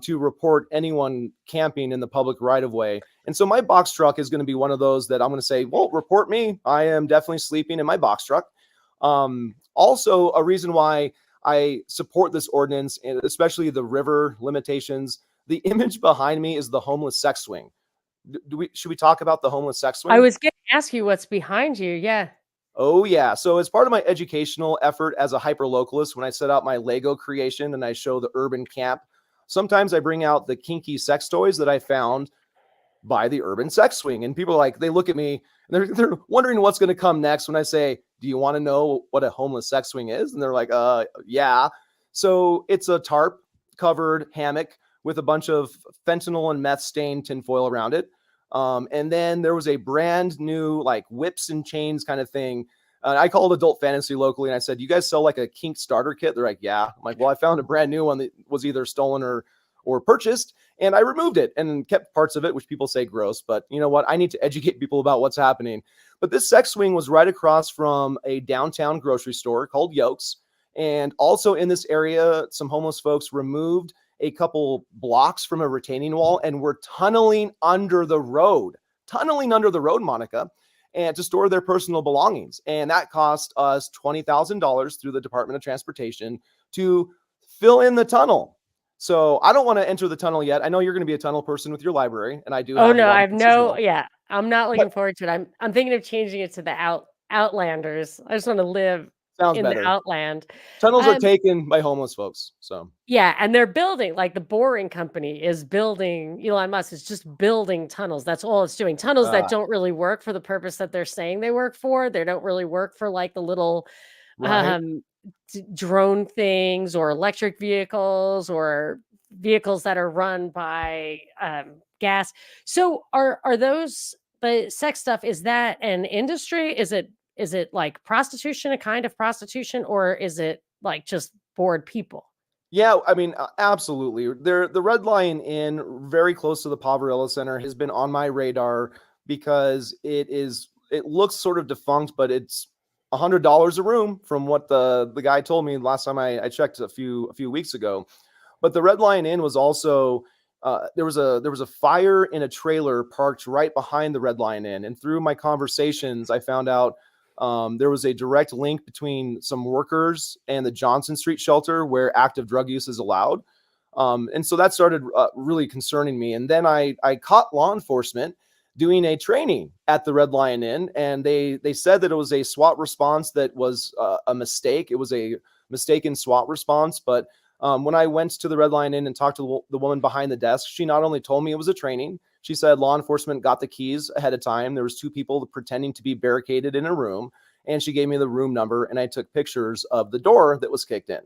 to report anyone camping in the public right of way. And so my box truck is going to be one of those that I'm going to say, well, report me. I am definitely sleeping in my box truck. Also, a reason why I support this ordinance, and especially the river limitations, the image behind me is the homeless sex swing. Should we talk about the homeless sex I swing? was going to ask you what's behind you. Yeah. Oh, yeah. So, as part of my educational effort as a hyperlocalist, when I set out my Lego creation and I show the urban camp, sometimes I bring out the kinky sex toys that I found by the urban sex swing. And people are like, they look at me and they're wondering what's going to come next when I say, do you want to know what a homeless sex swing is? And they're like, yeah. So, it's a tarp covered hammock with a bunch of fentanyl and meth stained tinfoil around it. And then there was a brand new like whips and chains kind of thing. I called Adult Fantasy locally and I said, you guys sell like a kink starter kit? They're like, yeah. I'm like, well, I found a brand new one that was either stolen or purchased. And I removed it and kept parts of it, which people say gross. But you know what? I need to educate people about what's happening. But this sex swing was right across from a downtown grocery store called Yolks. And also in this area, some homeless folks removed a couple blocks from a retaining wall and were tunneling under the road, Monica, and to store their personal belongings. And that cost us $20,000 through the Department of Transportation to fill in the tunnel. So I don't want to enter the tunnel yet. I know you're going to be a tunnel person with your library, and I do Oh have no, one I have as no, well. yeah. I'm not But looking forward to it. I'm thinking of changing it to the Outlanders. I just want to live sounds in the better. Outland. Tunnels are Um, taken by homeless folks. So yeah, and they're building, like the Boring Company is building, Elon Musk is just building tunnels. That's all it's doing. Tunnels that don't really work for the purpose that they're saying they work for. They don't really work for like the little right. um drone things or electric vehicles or vehicles that are run by gas. So are those the sex stuff, is that an industry? Is it like prostitution, a kind of prostitution, or is it like just bored people? Yeah, I mean, absolutely. The Red Lion Inn, very close to the Poverello Center, has been on my radar because it looks sort of defunct, but it's $100 a room from what the guy told me last time I checked a few weeks ago. But the Red Lion Inn was also there was a fire in a trailer parked right behind the Red Lion Inn, and through my conversations, I found out there was a direct link between some workers and the Johnson Street shelter where active drug use is allowed. And so that started really concerning me. And then I caught law enforcement doing a training at the Red Lion Inn, and they said that it was a SWAT response that was a mistake. It was a mistaken SWAT response, but when I went to the Red Lion Inn and talked to the woman behind the desk, she not only told me it was a training, she said law enforcement got the keys ahead of time. There was two people pretending to be barricaded in a room, and she gave me the room number, and I took pictures of the door that was kicked in.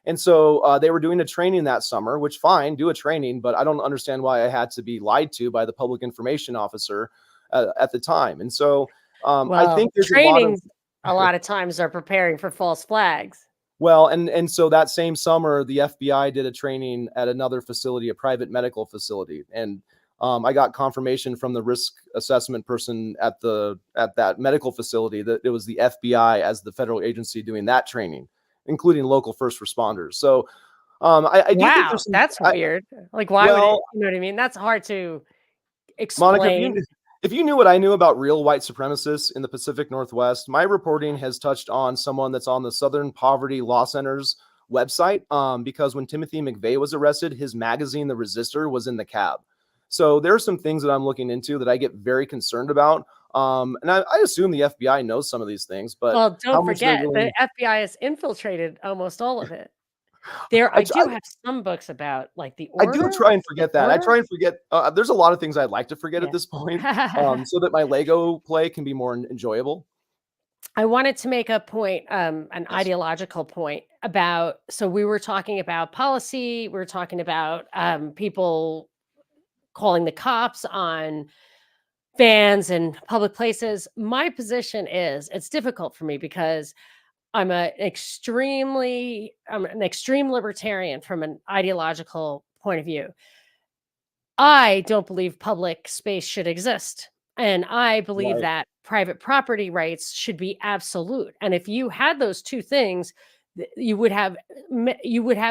And so they were doing a training that summer, which fine, do a training, but I don't understand why I had to be lied to by the public information officer at the time. And so I Well, think there's a lot of trainings a lot of times are preparing for false flags. well, and so that same summer, the FBI did a training at another facility, a private medical facility, and I got confirmation from the risk assessment person at that medical facility that it was the FBI as the federal agency doing that training, including local first responders. So I do think Wow, there's some. that's weird. Like, why would it, Well, you know what I mean? That's hard to Monica, explain. If you knew what I knew about real white supremacists in the Pacific Northwest, my reporting has touched on someone that's on the Southern Poverty Law Center's website, because when Timothy McVeigh was arrested, his magazine, The Resistor, was in the cab. So there are some things that I'm looking into that I get very concerned about. And I assume the FBI knows some of these things, but Well, how don't much they're forget, the willing. FBI has infiltrated almost all of it. There I, I do have some books about, like, the I do order try and the forget that. I order? try and forget. There's a lot of things I'd like to forget at this point, Yeah. so that my Lego play can be more enjoyable. I wanted to make a point, an Yes. ideological point about, so we were talking about policy, we were talking about, people calling the cops on vans and public places. My position is, it's difficult for me because I'm an extreme libertarian from an ideological point of view. I don't believe public space should exist. And I believe Right. that private property rights should be absolute. And if you had those two things, you would have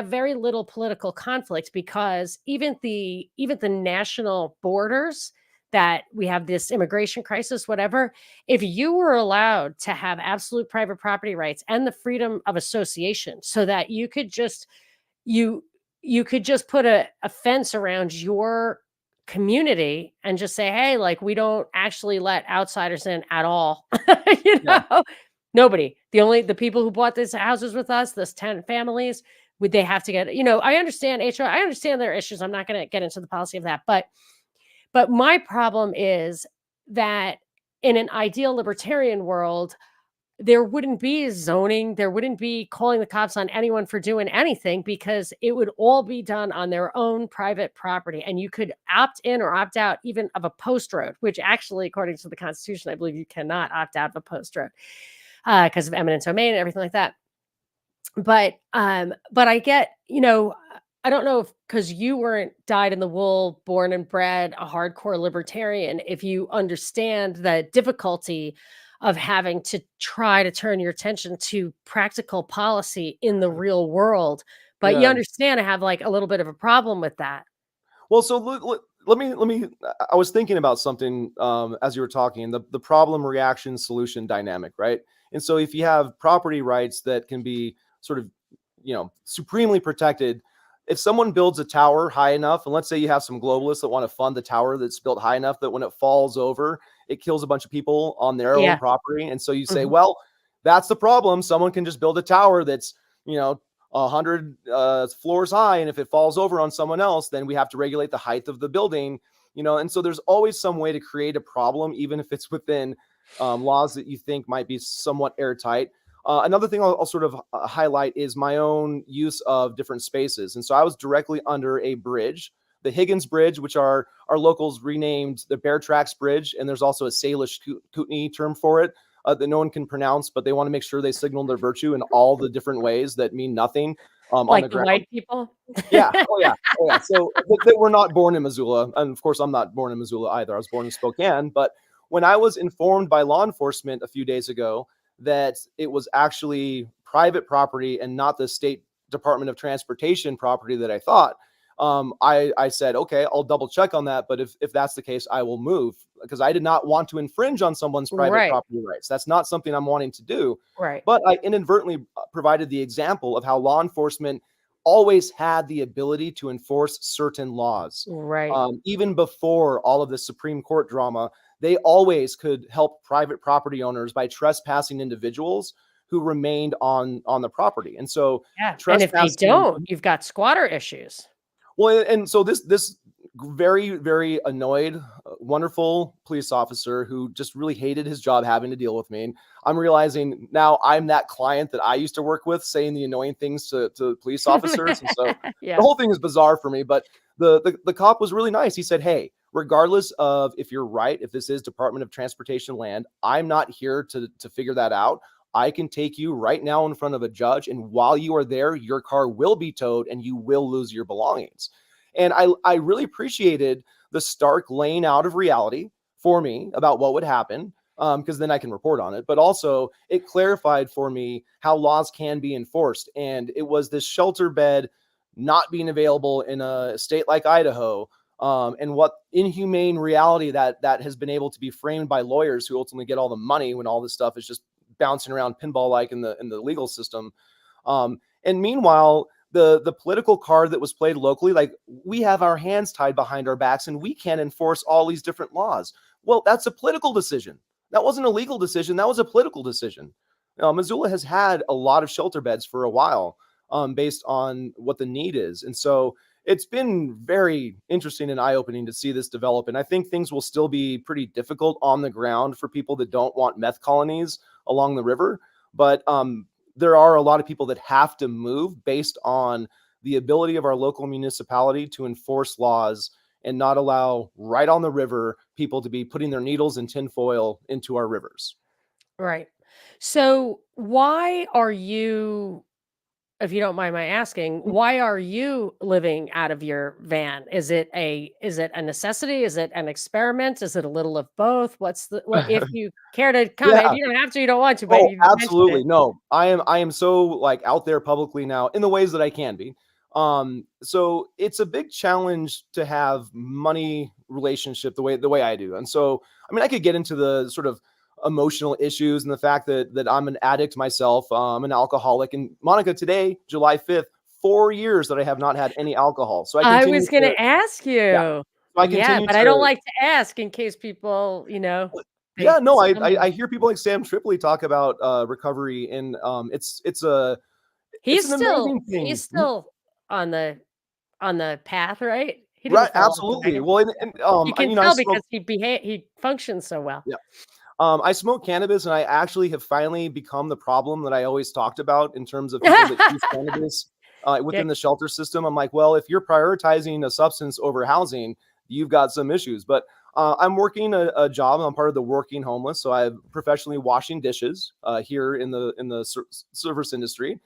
very little political conflict, because even the national borders that we have, this immigration crisis, whatever, if you were allowed to have absolute private property rights and the freedom of association, so that you you could just put a fence around your community and just say, "Hey, like, we don't actually let outsiders in at all." You Yeah. know? Nobody. The people who bought these houses with us, this 10 families, would they have to get, I understand HR, I understand their issues. I'm not gonna get into the policy of that. But my problem is that in an ideal libertarian world, there wouldn't be zoning, there wouldn't be calling the cops on anyone for doing anything, because it would all be done on their own private property, and you could opt in or opt out even of a post road, which actually, according to the Constitution, I believe you cannot opt out of a post road, because of eminent domain and everything like that. But I get, I don't know if, because you weren't dyed in the wool, born and bred a hardcore libertarian, if you understand the difficulty of having to try to turn your attention to practical policy in the real world. But you Yeah. understand I have, like, a little bit of a problem with that. Well, so let me. I was thinking about something, as you were talking, the problem, reaction, solution dynamic, right? And so if you have property rights that can be sort of, supremely protected, if someone builds a tower high enough, and let's say you have some globalists that want to fund the tower that's built high enough that when it falls over, it kills a bunch of people on their own Yeah. property, and so you say, Mhm. well, that's the problem. Someone can just build a tower that's, 100 floors high, and if it falls over on someone else, then we have to regulate the height of the building. And so there's always some way to create a problem, even if it's within laws that you think might be somewhat airtight. Another thing I'll sort of highlight is my own use of different spaces. And so I was directly under a bridge, the Higgins Bridge, which our locals renamed the Bear Tracks Bridge, and there's also a Salish Kootenai term for it, that no one can pronounce, but they want to make sure they signal their virtue in all the different ways that mean nothing, on Like the the ground. white people? Yeah. Oh, yeah. Oh, yeah. So they were not born in Missoula. And of course, I'm not born in Missoula either. I was born in Spokane. But when I was informed by law enforcement a few days ago that it was actually private property and not the state Department of Transportation property that I thought, I said, okay, I'll double check on that. But if that's the case, I will move, because I did not want to infringe on someone's private Right, property rights. That's not something I'm wanting to do. right, But I inadvertently provided the example of how law enforcement always had the ability to enforce certain laws. right. Even before all of the Supreme Court drama, they always could help private property owners by trespassing individuals who remained on the property. And so Yeah, and if they trespassing. don't, you've got squatter issues. Well, and so this very, very annoyed, wonderful police officer who just really hated his job having to deal with me. And I'm realizing now I'm that client that I used to work with, saying the annoying things to police officers. And so the Yeah. whole thing is bizarre for me. But the cop was really nice. He said, "Hey, regardless of if you're right, if this is Department of Transportation land, I'm not here to figure that out. I can take you right now in front of a judge, and while you are there, your car will be towed and you will lose your belongings." And I really appreciated the stark laying out of reality for me about what would happen, because then I can report on it. But also, it clarified for me how laws can be enforced. And it was this shelter bed not being available in a state like Idaho, and what inhumane reality that has been able to be framed by lawyers who ultimately get all the money when all this stuff is just bouncing around pinball like in the legal system. And meanwhile, the political card that was played locally, like we have our hands tied behind our backs and we can't enforce all these different laws. Well, that's a political decision. That wasn't a legal decision. That was a political decision. Missoula has had a lot of shelter beds for a while, based on what the need is. And so it's been very interesting and eye-opening to see this develop. And I think things will still be pretty difficult on the ground for people that don't want meth colonies along the river. But there are a lot of people that have to move based on the ability of our local municipality to enforce laws and not allow right on the river people to be putting their needles and tinfoil into our rivers. Right. So why are you, if you don't mind my asking, why are you living out of your van? Is it a necessity? Is it an experiment? Is it a little of both? What if you care to comment? Yeah. You don't have to, you don't want to, but Oh, you mentioned absolutely. it. No, I am so like out there publicly now in the ways that I can be. So it's a big challenge to have money relationship the way I do. And so, I mean, I could get into the sort of emotional issues and the fact that I'm an addict myself, an alcoholic. And Monica, today, July 5th, 4 years that I have not had any alcohol. So I I continue was gonna to, ask yeah. you. So I Yeah, continue but I don't to, like to ask in case people, yeah, they no, stumble. I hear people like Sam Tripoli talk about recovery, and it's an amazing He's thing. still on the path, right? He didn't Right, fall off the absolutely. wagon. Well, and You can I tell because smoke, he functions so well. yeah. I smoke cannabis, and I actually have finally become the problem that I always talked about in terms of people that use cannabis Yeah, within the shelter system. I'm like, well, if you're prioritizing a substance over housing, you've got some issues. But I'm working a job. I'm part of the working homeless, so I'm professionally washing dishes here in the service industry.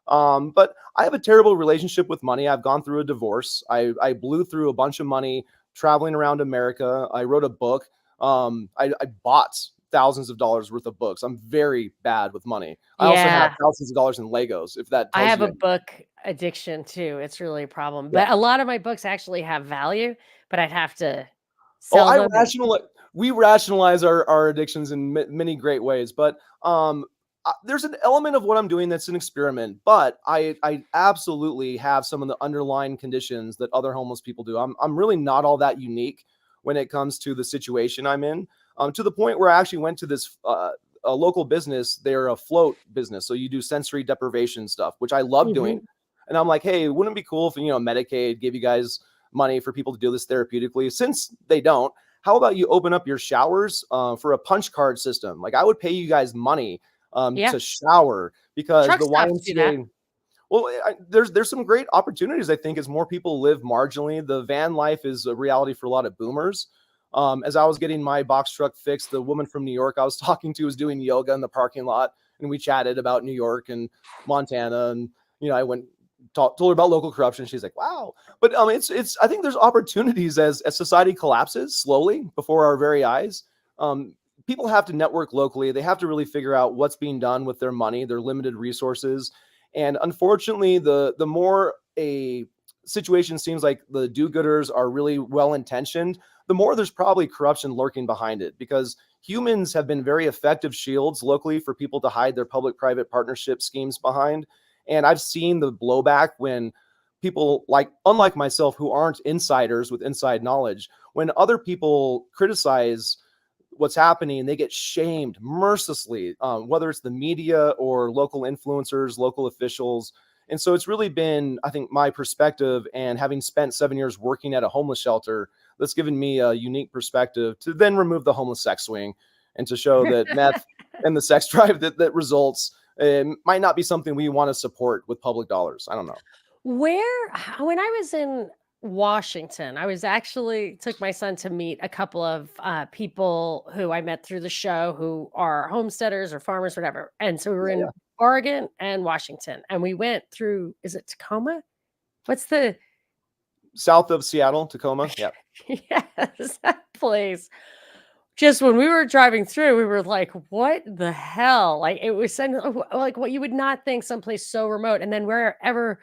But I have a terrible relationship with money. I've gone through a divorce. I blew through a bunch of money traveling around America. I wrote a book. I bought thousands of dollars worth of books. I'm very bad with money. I also have yeah. thousands of dollars in Legos, if that I tells have you a anything. book addiction too. It's really a problem. Yeah. But a lot of my books actually have value, but I'd have to Oh, sell them and we rationalize our addictions in many great ways, but there's an element of what I'm doing that's an experiment, but I absolutely have some of the underlying conditions that other homeless people do. I'm really not all that unique when it comes to the situation I'm in. To the point where I actually went to this a local business. They're a float business, so you do sensory deprivation stuff, which I love doing. Mhm. And I'm like, hey, wouldn't it be cool if Medicaid gave you guys money for people to do this therapeutically? Since they don't, how about you open up your showers for a punch card system? Like I would pay you guys money Yeah. to shower because Truck the stops do that. YMCA. Well, there's some great opportunities. I think as more people live marginally, the van life is a reality for a lot of boomers. As I was getting my box truck fixed, the woman from New York I was talking to was doing yoga in the parking lot, and we chatted about New York and Montana, and I went told her about local corruption. She's like, "Wow!" But it's I think there's opportunities as society collapses slowly before our very eyes. Um, People have to network locally. They have to really figure out what's being done with their money, their limited resources, and unfortunately, the more a situation seems like the do-gooders are really well intentioned, the more there's probably corruption lurking behind it, because humans have been very effective shields locally for people to hide their public-private partnership schemes behind. And I've seen the blowback when people like, unlike myself, who aren't insiders with inside knowledge, when other people criticize what's happening, they get shamed mercilessly, whether it's the media or local influencers, local officials. And so it's really been, I think, my perspective, and having spent 7 years working at a homeless shelter, that's given me a unique perspective to then remove the homeless sex swing and to show that meth and the sex drive that results might not be something we want to support with public dollars. I don't know. When I was in Washington, I was actually took my son to meet a couple of people who I met through the show who are homesteaders or farmers, whatever. And so we were Yeah, in yeah. Oregon and Washington, and we went through, is it Tacoma? What's the South of Seattle, Tacoma. Yeah. yes, that place. Just when we were driving through, we were like, "What the hell?" Like, it was like what you would not think someplace so remote, and then wherever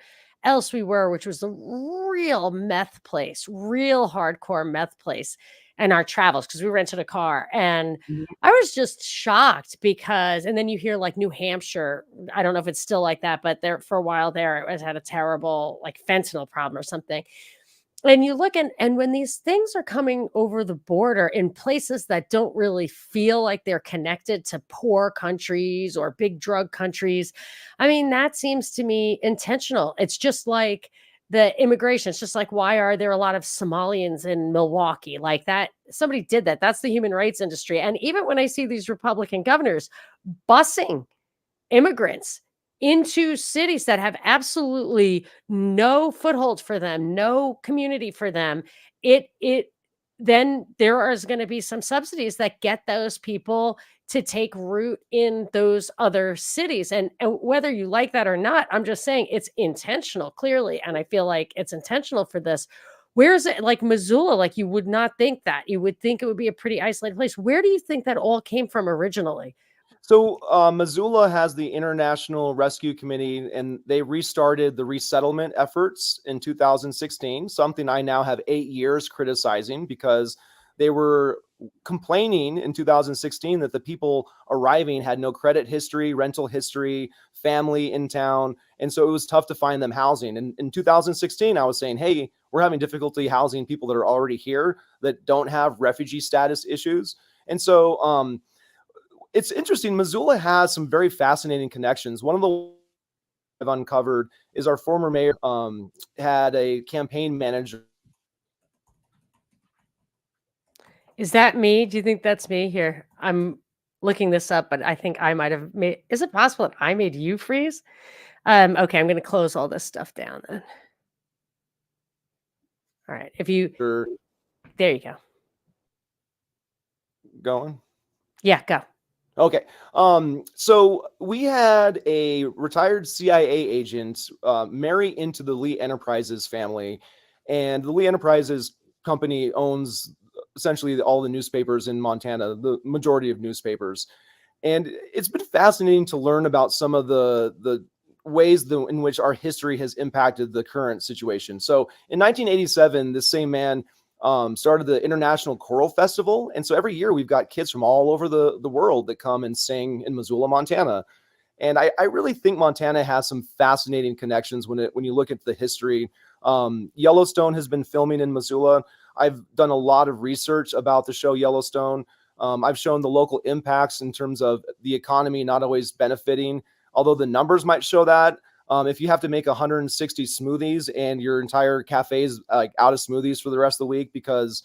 else we were, which was a real meth place, real hardcore meth place, and our travels because we rented a car. And I was just shocked because, and then you hear like New Hampshire, I don't know if it's still like that, but there for a while there, it had a terrible like fentanyl problem or something. And you look and when these things are coming over the border in places that don't really feel like they're connected to poor countries or big drug countries, I mean, that seems to me intentional. It's just like the immigration. It's just like, why are there a lot of Somalians in Milwaukee? Like that, somebody did that. That's the human rights industry. And even when I see these Republican governors busing immigrants into cities that have absolutely no foothold for them, no community for them, it then there is going to be some subsidies that get those people to take root in those other cities. And whether you like that or not, I'm just saying it's intentional, clearly. And I feel like it's intentional for this. Where is it like Missoula? Like you would not think that. You would think it would be a pretty isolated place. Where do you think that all came from originally? So Missoula has the International Rescue Committee, and they restarted the resettlement efforts in 2016, something I now have 8 years criticizing because they were complaining in 2016 that the people arriving had no credit history, rental history, family in town. And so it was tough to find them housing. And in 2016, I was saying, hey, we're having difficulty housing people that are already here that don't have refugee status issues. And so it's interesting. Missoula has some very fascinating connections. One of the I've uncovered is our former mayor had a campaign manager. Is that me? Do you think that's me? Here, I'm looking this up, but I think I might have made. Is it possible that I made you freeze? Okay, I'm going to close all this stuff down then. All right, if you, there you go. Going. Yeah, go. Okay. So we had a retired CIA agent marry into the Lee Enterprises family, and the Lee Enterprises company owns essentially all the newspapers in Montana, the majority of newspapers. And it's been fascinating to learn about some of the ways in which our history has impacted the current situation. So in 1987, this same man started the International Choral Festival. And so every year we've got kids from all over the world that come and sing in Missoula, Montana. And I really think Montana has some fascinating connections when you look at the history. Yellowstone has been filming in Missoula. I've done a lot of research about the show Yellowstone. I've shown the local impacts in terms of the economy not always benefiting, although the numbers might show that. If you have to make 160 smoothies and your entire cafe is like out of smoothies for the rest of the week because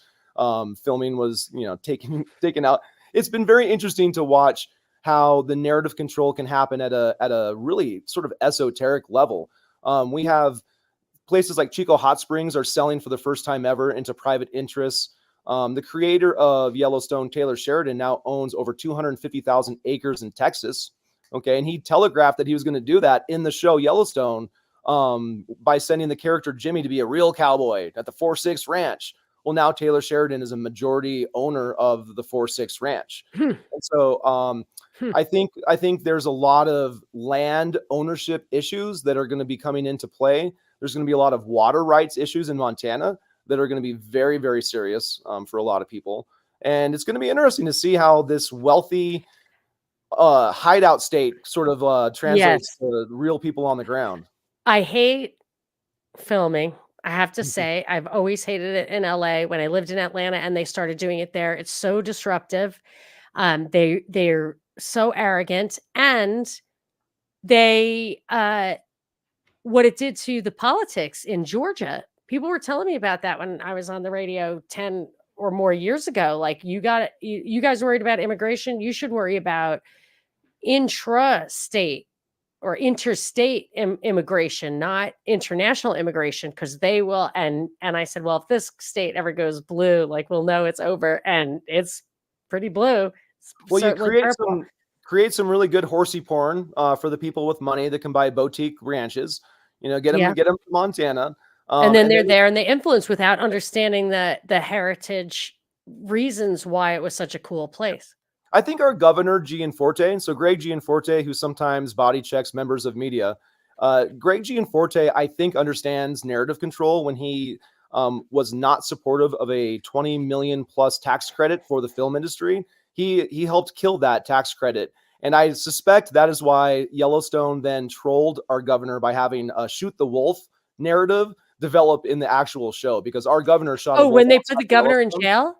filming was, taken out. It's been very interesting to watch how the narrative control can happen at a really sort of esoteric level. We have places like Chico Hot Springs are selling for the first time ever into private interests. The creator of Yellowstone, Taylor Sheridan, now owns over 250,000 acres in Texas. Okay, and he telegraphed that he was going to do that in the show Yellowstone by sending the character Jimmy to be a real cowboy at the 4-6 Ranch. Well, now Taylor Sheridan is a majority owner of the 4-6 Ranch. And so I think there's a lot of land ownership issues that are going to be coming into play. There's going to be a lot of water rights issues in Montana that are going to be very, very serious for a lot of people. And it's going to be interesting to see how this wealthy hideout state sort of translates to real people on the ground. I hate filming. I have to say, I've always hated it in LA. When I lived in Atlanta and they started doing it there, it's so disruptive. They're so arrogant, and they what it did to the politics in Georgia. People were telling me about that when I was on the radio 10 or more years ago. Like, you guys worried about immigration, you should worry about intra-state or interstate immigration, not international immigration, because they will. And I said, well, if this state ever goes blue, like, we'll know it's over, and it's pretty blue. Well, you create some really good horsey porn for the people with money that can buy boutique ranches. Get them to Montana, and then they're there and they influence without understanding the heritage reasons why it was such a cool place. I think our governor, Gianforte, so Greg Gianforte, who sometimes body checks members of media, Greg Gianforte, I think, understands narrative control when he was not supportive of a 20 million plus tax credit for the film industry. He helped kill that tax credit. And I suspect that is why Yellowstone then trolled our governor by having a shoot the wolf narrative develop in the actual show, because our governor shot a Oh, wolf when they put outside the of governor in Yellowstone. jail?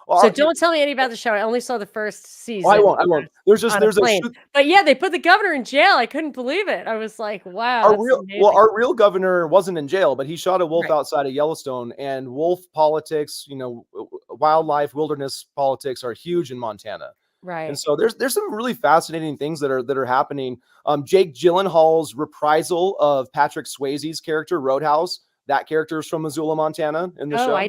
Well, So don't tell me any about the show. I only saw the first I season won't. I won't. on a There's a plane. shoot. But yeah, they put the governor in jail. I couldn't believe it. I was like, wow, that's amazing. Our real governor wasn't in jail, but he shot a wolf Right. outside of Yellowstone. And wolf politics, wildlife, wilderness politics are huge in Montana. And Right. so there's some really fascinating things that are happening. Jake Gyllenhaal's reprisal of Patrick Swayze's character Roadhouse. That character is from Missoula, Montana, in the Oh, show. I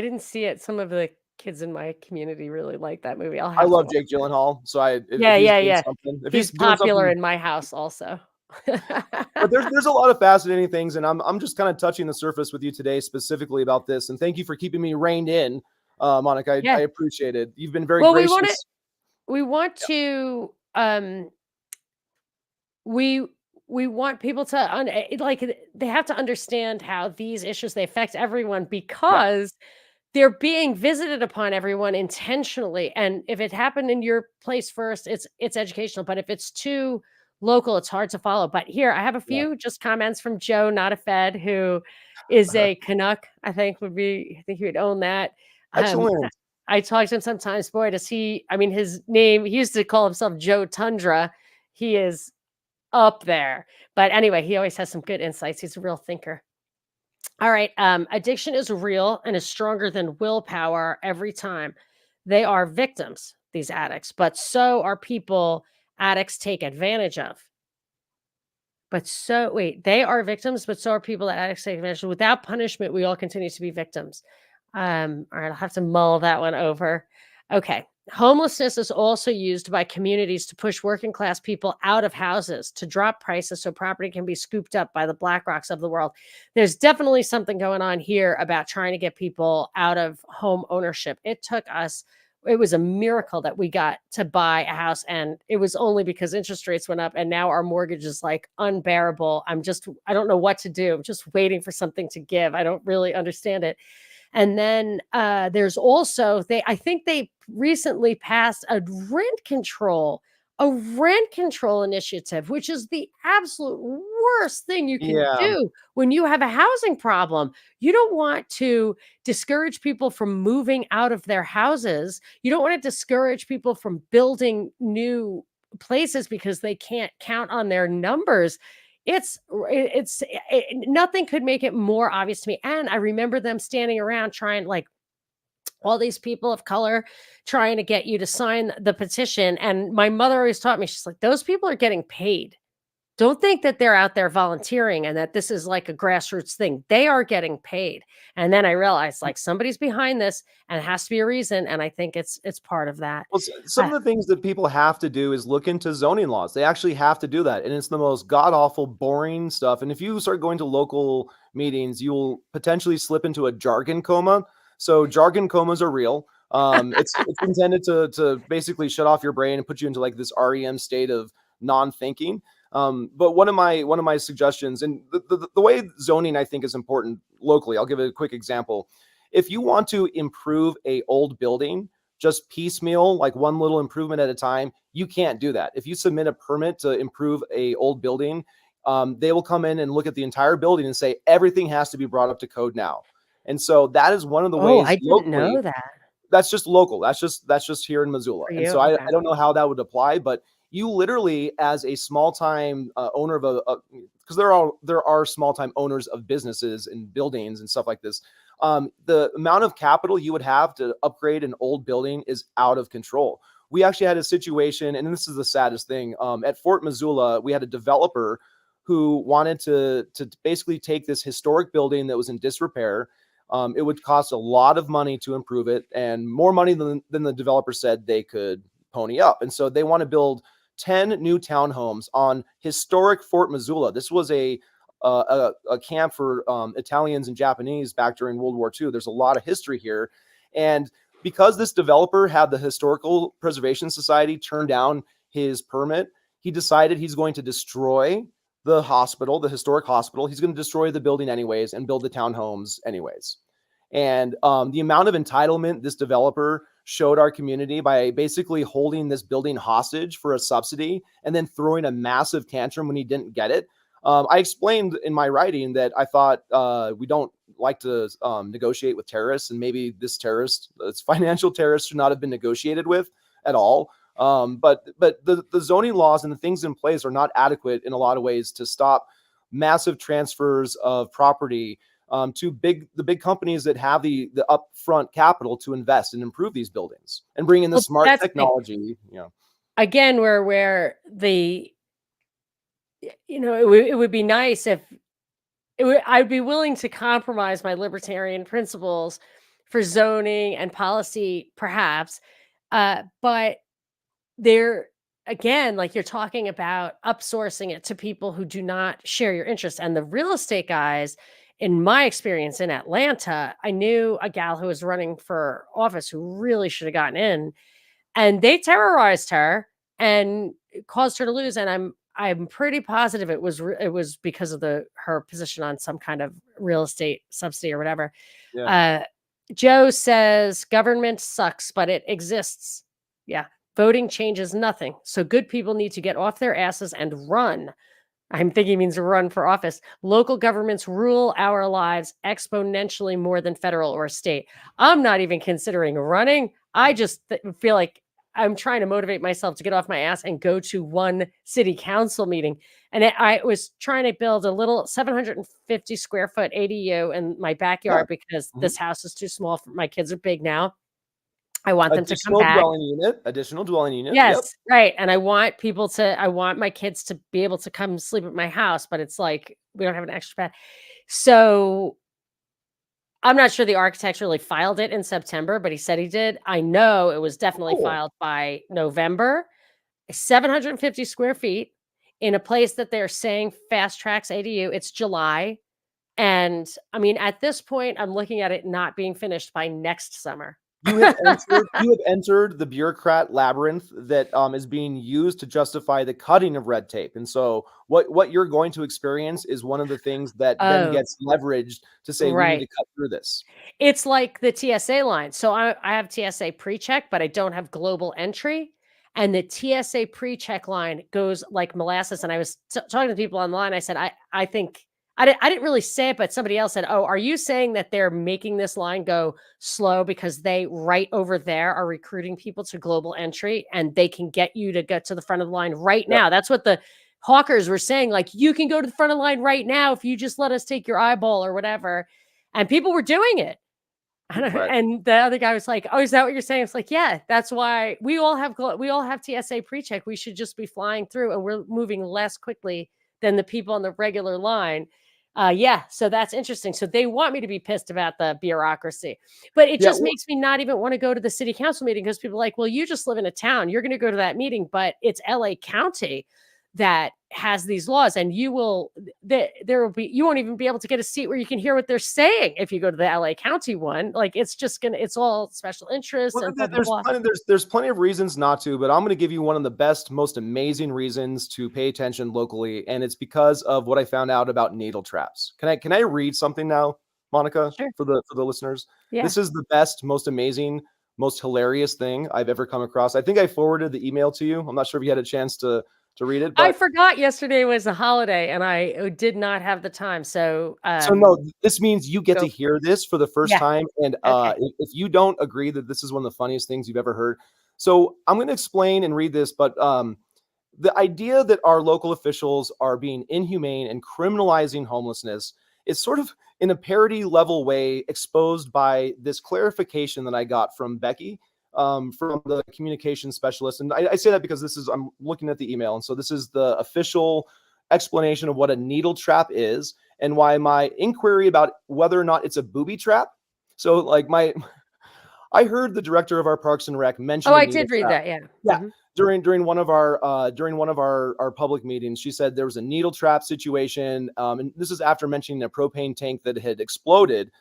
didn't see it. Some of the kids in my community really like that movie. I'll I have to love watch. Jake Gyllenhaal, so Yeah, if he's yeah, doing yeah. something, He's popular in my house also. but there's a lot of fascinating things, and I'm just kind of touching the surface with you today specifically about this. And thank you for keeping me reined in, Monica. I Yeah. appreciate it. You've been very Well, gracious. we want to we we want people to like they have to understand how these issues they affect everyone Yeah, because they're being visited upon everyone intentionally, and if it happened in your place first, it's educational, but if it's too local, it's hard to follow. But here, I have a yeah. few just comments from Joe, not a Fed, who is a Canuck, I think he would own that. Um, Excellent. I talk to him sometimes, boy, does he I mean, his name he used to call himself Joe Tundra. He is up there. But anyway, he always has some good insights. He's a real thinker. All right. Addiction is real and is stronger than willpower every time. They are victims, these addicts, but so are people addicts take advantage of. They are victims, but so are people that addicts take advantage of. Without punishment, we all continue to be victims. All right, I'll have to mull that one over. Okay. Homelessness is also used by communities to push working class people out of houses, to drop prices so property can be scooped up by the BlackRocks of the world. There's definitely something going on here about trying to get people out of home ownership. It was a miracle that we got to buy a house, and it was only because interest rates went up and now our mortgage is like unbearable. I don't know what to do. I'm just waiting for something to give. I don't really understand it. And then there's also I think they recently passed a rent control initiative, which is the absolute worst thing you can Yeah. do when you have a housing problem. You don't want to discourage people from moving out of their houses. You don't want to discourage people from building new places because they can't count on their numbers. Nothing could make it more obvious to me. And I remember them standing around trying, like, all these people of color trying to get you to sign the petition. And my mother always taught me, she's like, those people are getting paid. Don't think that they're out there volunteering and that this is like a grassroots thing. They are getting paid. And then I realized, like, somebody's behind this and it has to be a reason. And I think it's part of that. Well, some Uh, of the things that people have to do is look into zoning laws. They actually have to do that, and it's the most god awful, boring stuff. And if you start going to local meetings, you'll potentially slip into a jargon coma. So jargon comas are real. It's intended to basically shut off your brain and put you into like this REM state of non-thinking. But one of my suggestions, and the way zoning I think is important locally, I'll give a quick example. If you want to improve a old building, just piecemeal, like one little improvement at a time, you can't do that. If you submit a permit to improve a old building, they will come in and look at the entire building and say everything has to be brought up to code now. And so that is one of the oh, ways I didn't locally. know that That's just local. That's just here in Missoula. for And you. so I Okay. don't know how that would apply, but you literally, as a small time owner of because there are small time owners of businesses and buildings and stuff like this. The amount of capital you would have to upgrade an old building is out of control. We actually had a situation, and this is the saddest thing. At Fort Missoula, we had a developer who wanted to basically take this historic building that was in disrepair. It would cost a lot of money to improve it, and more money than the developer said they could pony up. And so they want to build 10 new townhomes on historic Fort Missoula. This was a camp for Italians and Japanese back during World War II. There's a lot of history here. And because this developer had the Historical Preservation Society turn down his permit, he decided he's going to destroy the hospital, the historic hospital. He's going to destroy the building anyways and build the townhomes anyways. And the amount of entitlement this developer showed our community by basically holding this building hostage for a subsidy and then throwing a massive tantrum when he didn't get it. I explained in my writing that I thought we don't like to negotiate with terrorists, and maybe this financial terrorist, should not have been negotiated with at all. But the zoning laws and the things in place are not adequate in a lot of ways to stop massive transfers of property to the big companies that have the upfront capital to invest and improve these buildings and bring in the smart technology. Again, where the, it would be nice if I'd be willing to compromise my libertarian principles for zoning and policy, perhaps, but there again, like you're talking about upsourcing it to people who do not share your interests. And the real estate guys, in my experience in Atlanta, I knew a gal who was running for office who really should have gotten in, and they terrorized her and caused her to lose. And I'm pretty positive it was because of her position on some kind of real estate subsidy or whatever. Yeah. Joe says government sucks, but it exists. Yeah. Voting changes nothing. So good people need to get off their asses and run. I'm thinking it means run for office. Local governments rule our lives exponentially more than federal or state. I'm not even considering running. I just feel like I'm trying to motivate myself to get off my ass and go to one city council meeting. And I was trying to build a little 750 square foot ADU in my backyard because this house is too small for my kids are big now. I want them to come back. Additional dwelling unit. Yes, yep. Right. And I want my kids to be able to come sleep at my house, but it's like, we don't have an extra bed. So I'm not sure the architect really filed it in September, but he said he did. I know it was definitely filed by November. 750 square feet in a place that they're saying fast tracks ADU. It's July. And I mean, at this point, I'm looking at it not being finished by next summer. You have entered the bureaucrat labyrinth that is being used to justify the cutting of red tape. And so what you're going to experience is one of the things that then gets leveraged to say we need to cut through this. It's like the TSA line. So I have TSA pre-check, but I don't have global entry. And the TSA pre-check line goes like molasses. And I was talking to people online. I said, I think I didn't really say it, but somebody else said, "Oh, are you saying that they're making this line go slow because they right over there are recruiting people to global entry and they can get you to get to the front of the line right now?" That's what the hawkers were saying. Like, you can go to the front of the line right now if you just let us take your eyeball or whatever. And people were doing it. And the other guy was like, "Oh, is that what you're saying?" It's like, yeah, that's why we all have TSA pre-check. We should just be flying through, and we're moving less quickly than the people on the regular line. Yeah, so that's interesting. So they want me to be pissed about the bureaucracy, but it just makes me not even want to go to the city council meeting because people are like, "Well, you just live in a town. You're going to go to that meeting, but it's LA County that has these laws, and you won't even be able to get a seat where you can hear what they're saying if you go to the LA County one. Like, it's all special interests." Well, and blah, blah, blah. there's plenty of reasons not to, but I'm going to give you one of the best, most amazing reasons to pay attention locally, and it's because of what I found out about needle traps. Can I read something now, Monica, Sure. for the listeners? Yeah. This is the best, most amazing, most hilarious thing I've ever come across. I think I forwarded the email to you. I'm not sure if you had a chance to read it. But I forgot yesterday was a holiday and I did not have the time. So no, this means you get to hear this for the first time. And if you don't agree that this is one of the funniest things you've ever heard. So I'm going to explain and read this, but the idea that our local officials are being inhumane and criminalizing homelessness is sort of in a parody level way exposed by this clarification that I got from Becky, from the communication specialist. And I say that because I'm looking at the email. And so this is the official explanation of what a needle trap is and why my inquiry about whether or not it's a booby trap. So like I heard the director of our Parks and Rec mention. Oh, I did read that. Yeah. Yeah. Mm-hmm. During one of our public meetings, she said there was a needle trap situation. And this is after mentioning a propane tank that had exploded.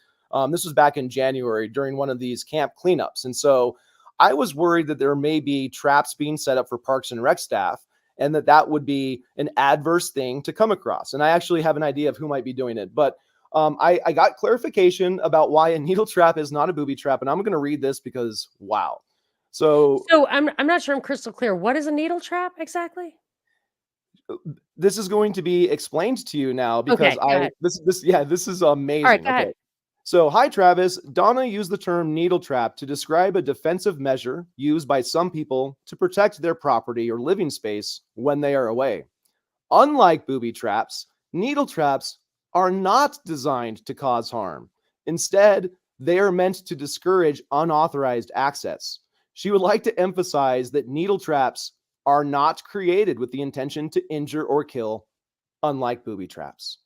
This was back in January during one of these camp cleanups. And so I was worried that there may be traps being set up for Parks and Rec staff. and that would be an adverse thing to come across. And I actually have an idea of who might be doing it. But I got clarification about why a needle trap is not a booby trap. And I'm going to read this because, wow. So So I'm not sure I'm crystal clear. What is a needle trap exactly? this is going to be explained to you now because Okay, go ahead. this is All right, amazing. go ahead. Okay. So, hi, Travis. Donna used the term needle trap to describe a defensive measure used by some people to protect their property or living space when they are away. Unlike booby traps, needle traps are not designed to cause harm. Instead, they are meant to discourage unauthorized access. She would like to emphasize that needle traps are not created with the intention to injure or kill, unlike booby traps.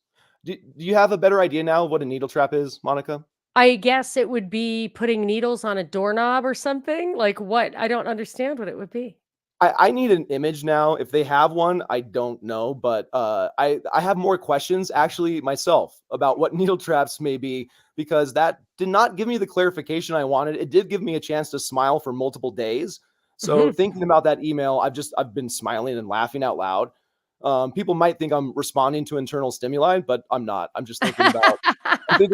Do you have a better idea now of what a needle trap is, Monica? I guess it would be putting needles on a doorknob or something? Like what? I don't understand what it would be. I need an image now. If they have one, I don't know, but I have more questions actually myself about what needle traps may be, because that did not give me the clarification I wanted. It did give me a chance to smile for multiple days. So Mhm. thinking about that email, I've been smiling and laughing out loud. People might think I'm responding to internal stimuli, but I'm not. I'm thinking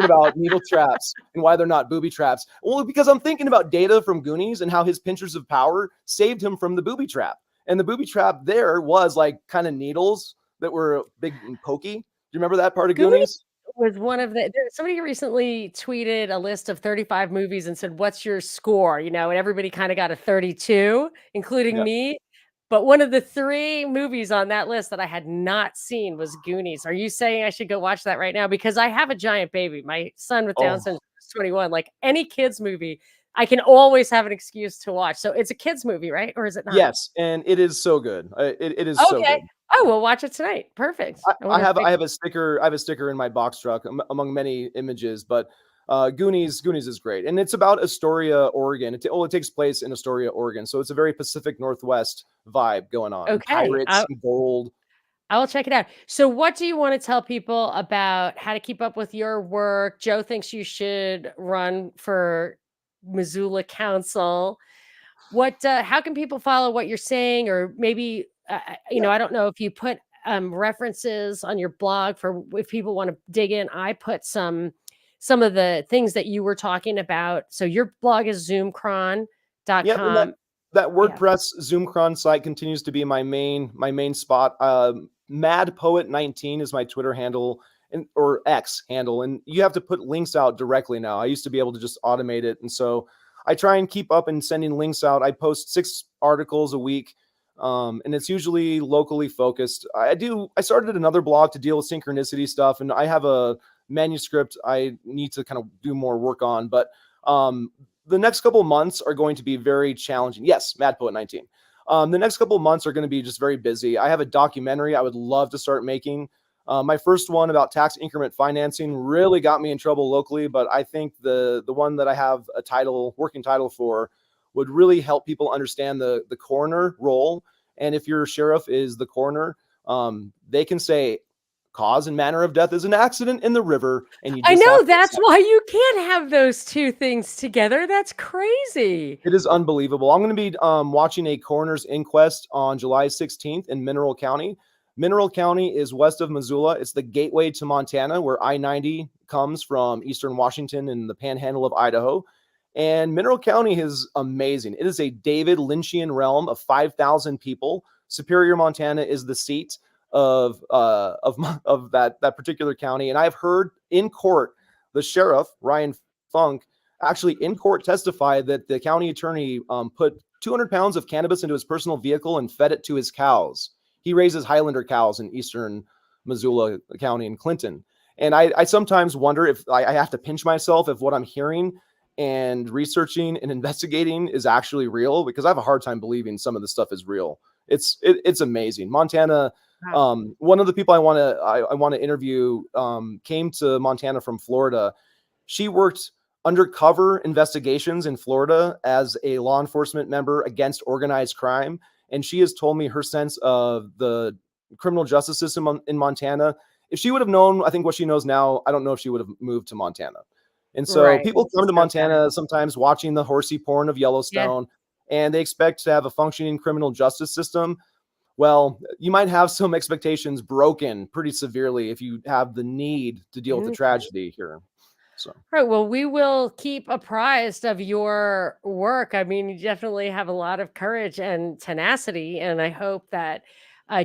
about needle traps and why they're not booby traps. Well, because I'm thinking about Data from Goonies and how his pinchers of power saved him from the booby trap. And the booby trap there was like kind of needles that were big and pokey. Do you remember that part of Goonies Goonies? was one of somebody recently tweeted a list of 35 movies and said, "What's your score?" You know, and everybody kinda got a 32, including Yeah. me. But one of the 3 movies on that list that I had not seen was Goonies. Are you saying I should go watch that right now? Because I have a giant baby. My son with Down Oh, syndrome is 21. Like any kids movie, I can always have an excuse to watch. So it's a kids movie, right? Or is it not? yes. And it is so good. It is so Okay. good. Oh, we'll watch it tonight. Perfect. I wonder if I have a sticker. I have a sticker in my box truck among many images, but Goonies is great, and it's about Astoria, Oregon. It takes place in Astoria, Oregon, so it's a very Pacific Northwest vibe going on, and okay. pirates, and gold. I will check it out. So, what do you want to tell people about how to keep up with your work? Joe thinks you should run for Missoula Council. How can people follow what you're saying, or maybe, Yeah, I don't know if you put references on your blog for if people want to dig in. I put some of the things that you were talking about. So, your blog is yep, and zoomcron.com. that Yeah. WordPress Zoomcron site continues to be my main spot. Mad Poet 19 is my Twitter handle and or X handle, and you have to put links out directly now. I used to be able to just automate it, and so I try and keep up and sending links out. I post 6 articles a week, and it's usually locally focused. I started another blog to deal with synchronicity stuff, and I have a manuscript I need to kind of do more work on, but the next couple of months are going to be very challenging. Yes, Mad Poet 19. The next couple of months are going to be just very busy. I have a documentary I would love to start making. My first one about tax increment financing really got me in trouble locally, but I think the one that I have a working title for, would really help people understand the coroner role. And if your sheriff is the coroner, they can say cause and manner of death is an accident in the river, and you I just have know to that's accept. why you can't have those 2 things together. That's crazy. It is unbelievable. I'm going to be watching a coroner's inquest on July 16th in Mineral County. Mineral County is west of Missoula. It's the gateway to Montana, where I-90 comes from eastern Washington and the panhandle of Idaho. And Mineral County is amazing. It is a David Lynchian realm of 5,000 people. Superior, Montana is the seat of that particular county. And I've heard in court the sheriff, Ryan Funk, actually in court testified that the county attorney put 200 pounds of cannabis into his personal vehicle and fed it to his cows. He raises Highlander cows in eastern Missoula County in Clinton. And I sometimes wonder if I have to pinch myself if what I'm hearing and researching and investigating is actually real, because I have a hard time believing some of the stuff is real. It's amazing. Montana. Wow. One of the people I want to interview came to Montana from Florida. She worked undercover investigations in Florida as a law enforcement member against organized crime. And she has told me her sense of the criminal justice system in Montana. If she would have known, I think what she knows now, I don't know if she would have moved to Montana. And so Right. people come to Okay. Montana sometimes watching the horsey porn of Yeah. Yellowstone, and they expect to have a functioning criminal justice system. well, you might have some expectations broken pretty severely if you have the need to deal with the Okay. tragedy here. So. Right. Well, we will keep apprised of your work. I mean, you definitely have a lot of courage and tenacity. And I hope that,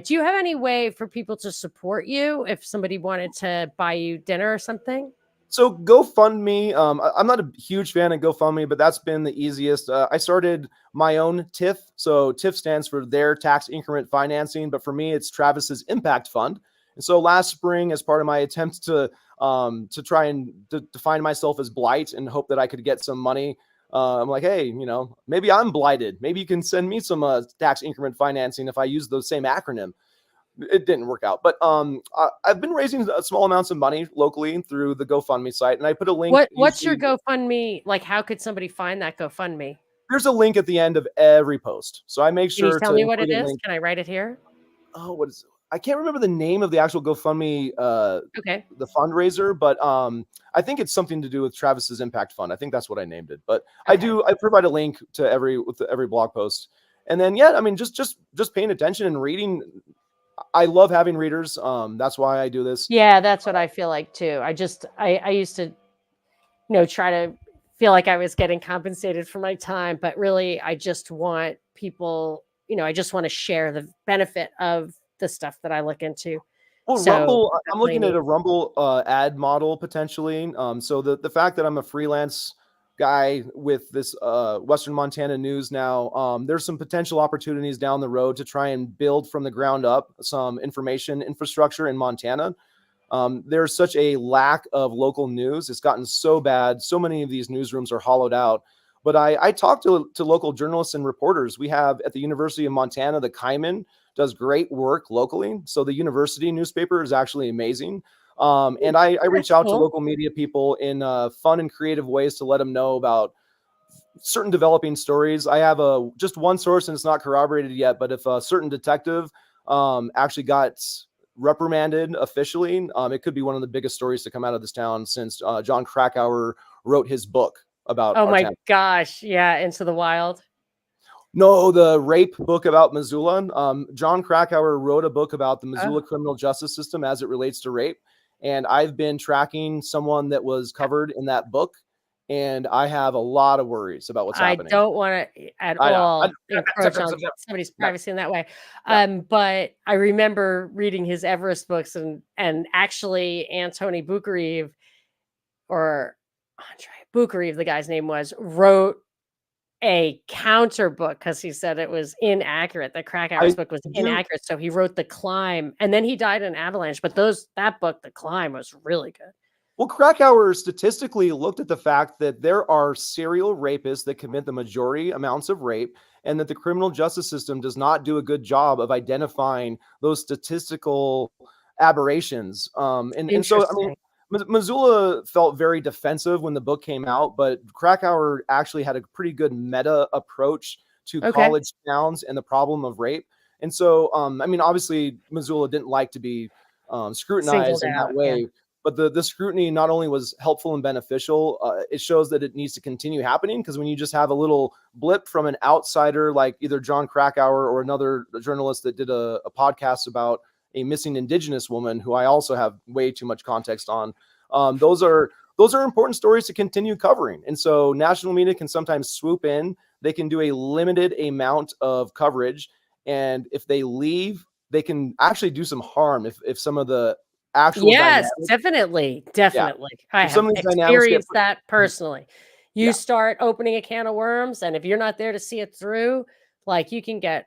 do you have any way for people to support you if somebody wanted to buy you dinner or something? So GoFundMe, I'm not a huge fan of GoFundMe, but that's been the easiest. I started my own TIF. So TIF stands for their tax increment financing, but for me, it's Travis's impact fund. And so last spring, as part of my attempt to try and define myself as blight and hope that I could get some money, I'm like, hey, maybe I'm blighted. Maybe you can send me some tax increment financing if I use the same acronym. It didn't work out, but I've been raising small amounts of money locally through the GoFundMe site, and I put a link What's your usually. GoFundMe? Like, how could somebody find that GoFundMe? There's a link at the end of every post, so I make Can you sure tell to me what include it a is? link. Can I write it here? Oh, what is? I can't remember the name of the actual GoFundMe, Okay. the fundraiser, but I think it's something to do with Travis's Impact Fund. I think that's what I named it. But Okay. I provide a link to every blog post, and then yeah, I mean just paying attention and reading. I love having readers. That's why I do this. Yeah, that's what I feel like too. I used to, try to feel like I was getting compensated for my time, but really I just want people, I just want to share the benefit of the stuff that I look into. Well, So Rumble, I'm definitely looking at need. a Rumble ad model potentially. So the fact that I'm a freelance guy with this Western Montana news now, there's some potential opportunities down the road to try and build from the ground up some information infrastructure in Montana. There's such a lack of local news. It's gotten so bad. So many of these newsrooms are hollowed out. But I talk to local journalists and reporters. We have at the University of Montana, the Kaiman does great work locally. So the university newspaper is actually amazing. And I reach That's out to cool. local media people in fun and creative ways to let them know about certain developing stories. I have just one source and it's not corroborated yet, but if a certain detective actually got reprimanded officially, it could be one of the biggest stories to come out of this town since John Krakauer wrote his book about Oh our my town. gosh. Yeah. Into the Wild. No, the rape book about Missoula. John Krakauer wrote a book about the Oh, Missoula criminal justice system as it relates to rape. And I've been tracking someone that was covered in that book. And I have a lot of worries about what's I happening. don't want to at I know. all encroach on somebody's Yeah. privacy in that way. Yeah. But I remember reading his Everest books and actually Antony Bukarev or Andre Bukarev, the guy's name was, wrote a counter book because he said it was inaccurate. That Krakauer's I book was do. inaccurate. So he wrote The Climb and then he died in an avalanche. But that book, The Climb, was really good. Well, Krakauer statistically looked at the fact that there are serial rapists that commit the majority amounts of rape, and that the criminal justice system does not do a good job of identifying those statistical aberrations. And so, I mean, Interesting. Missoula felt very defensive when the book came out, but Krakauer actually had a pretty good meta approach to Okay. college towns and the problem of rape. And so, I mean, obviously, Missoula didn't like to be scrutinized Singled in that out. Yeah. way, but the scrutiny not only was helpful and beneficial, it shows that it needs to continue happening, because when you just have a little blip from an outsider like either John Krakauer or another journalist that did a podcast about a missing Indigenous woman who I also have way too much context on, those are important stories to continue covering. And so national media can sometimes swoop in. They can do a limited amount of coverage, and if they leave, they can actually do some harm if some of the actual Yes, dynamics. definitely, Yeah. definitely. I If some have of these dynamics get experienced that personally. You yeah, start opening a can of worms, and if you're not there to see it through, like, you can get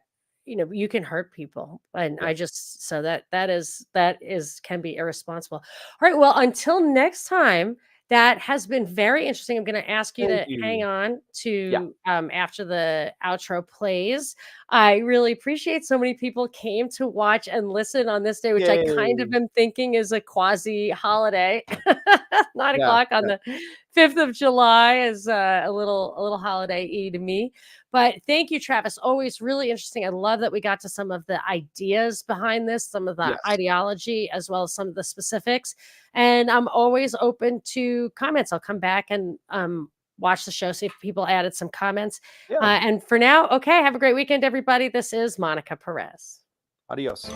you can hurt people, and yeah. I just so that is can be irresponsible. Alright, well, until next time, that has been very interesting. I'm gonna ask you Thank to hang you. on Yeah. to, after the outro plays. I really appreciate so many people came to watch and listen on this day, which I kind of Yay. am thinking is a quasi holiday. 9 Yeah. o'clock on Yeah. the 5th of July is a little holiday-y to me. But thank you, Travis. Always really interesting. I love that we got to some of the ideas behind this, some of the Yes. ideology, as well as some of the specifics. And I'm always open to comments. I'll come back and watch the show, see if people added some comments. Yeah. And for now, okay, have a great weekend, everybody. This is Monica Perez. Adios.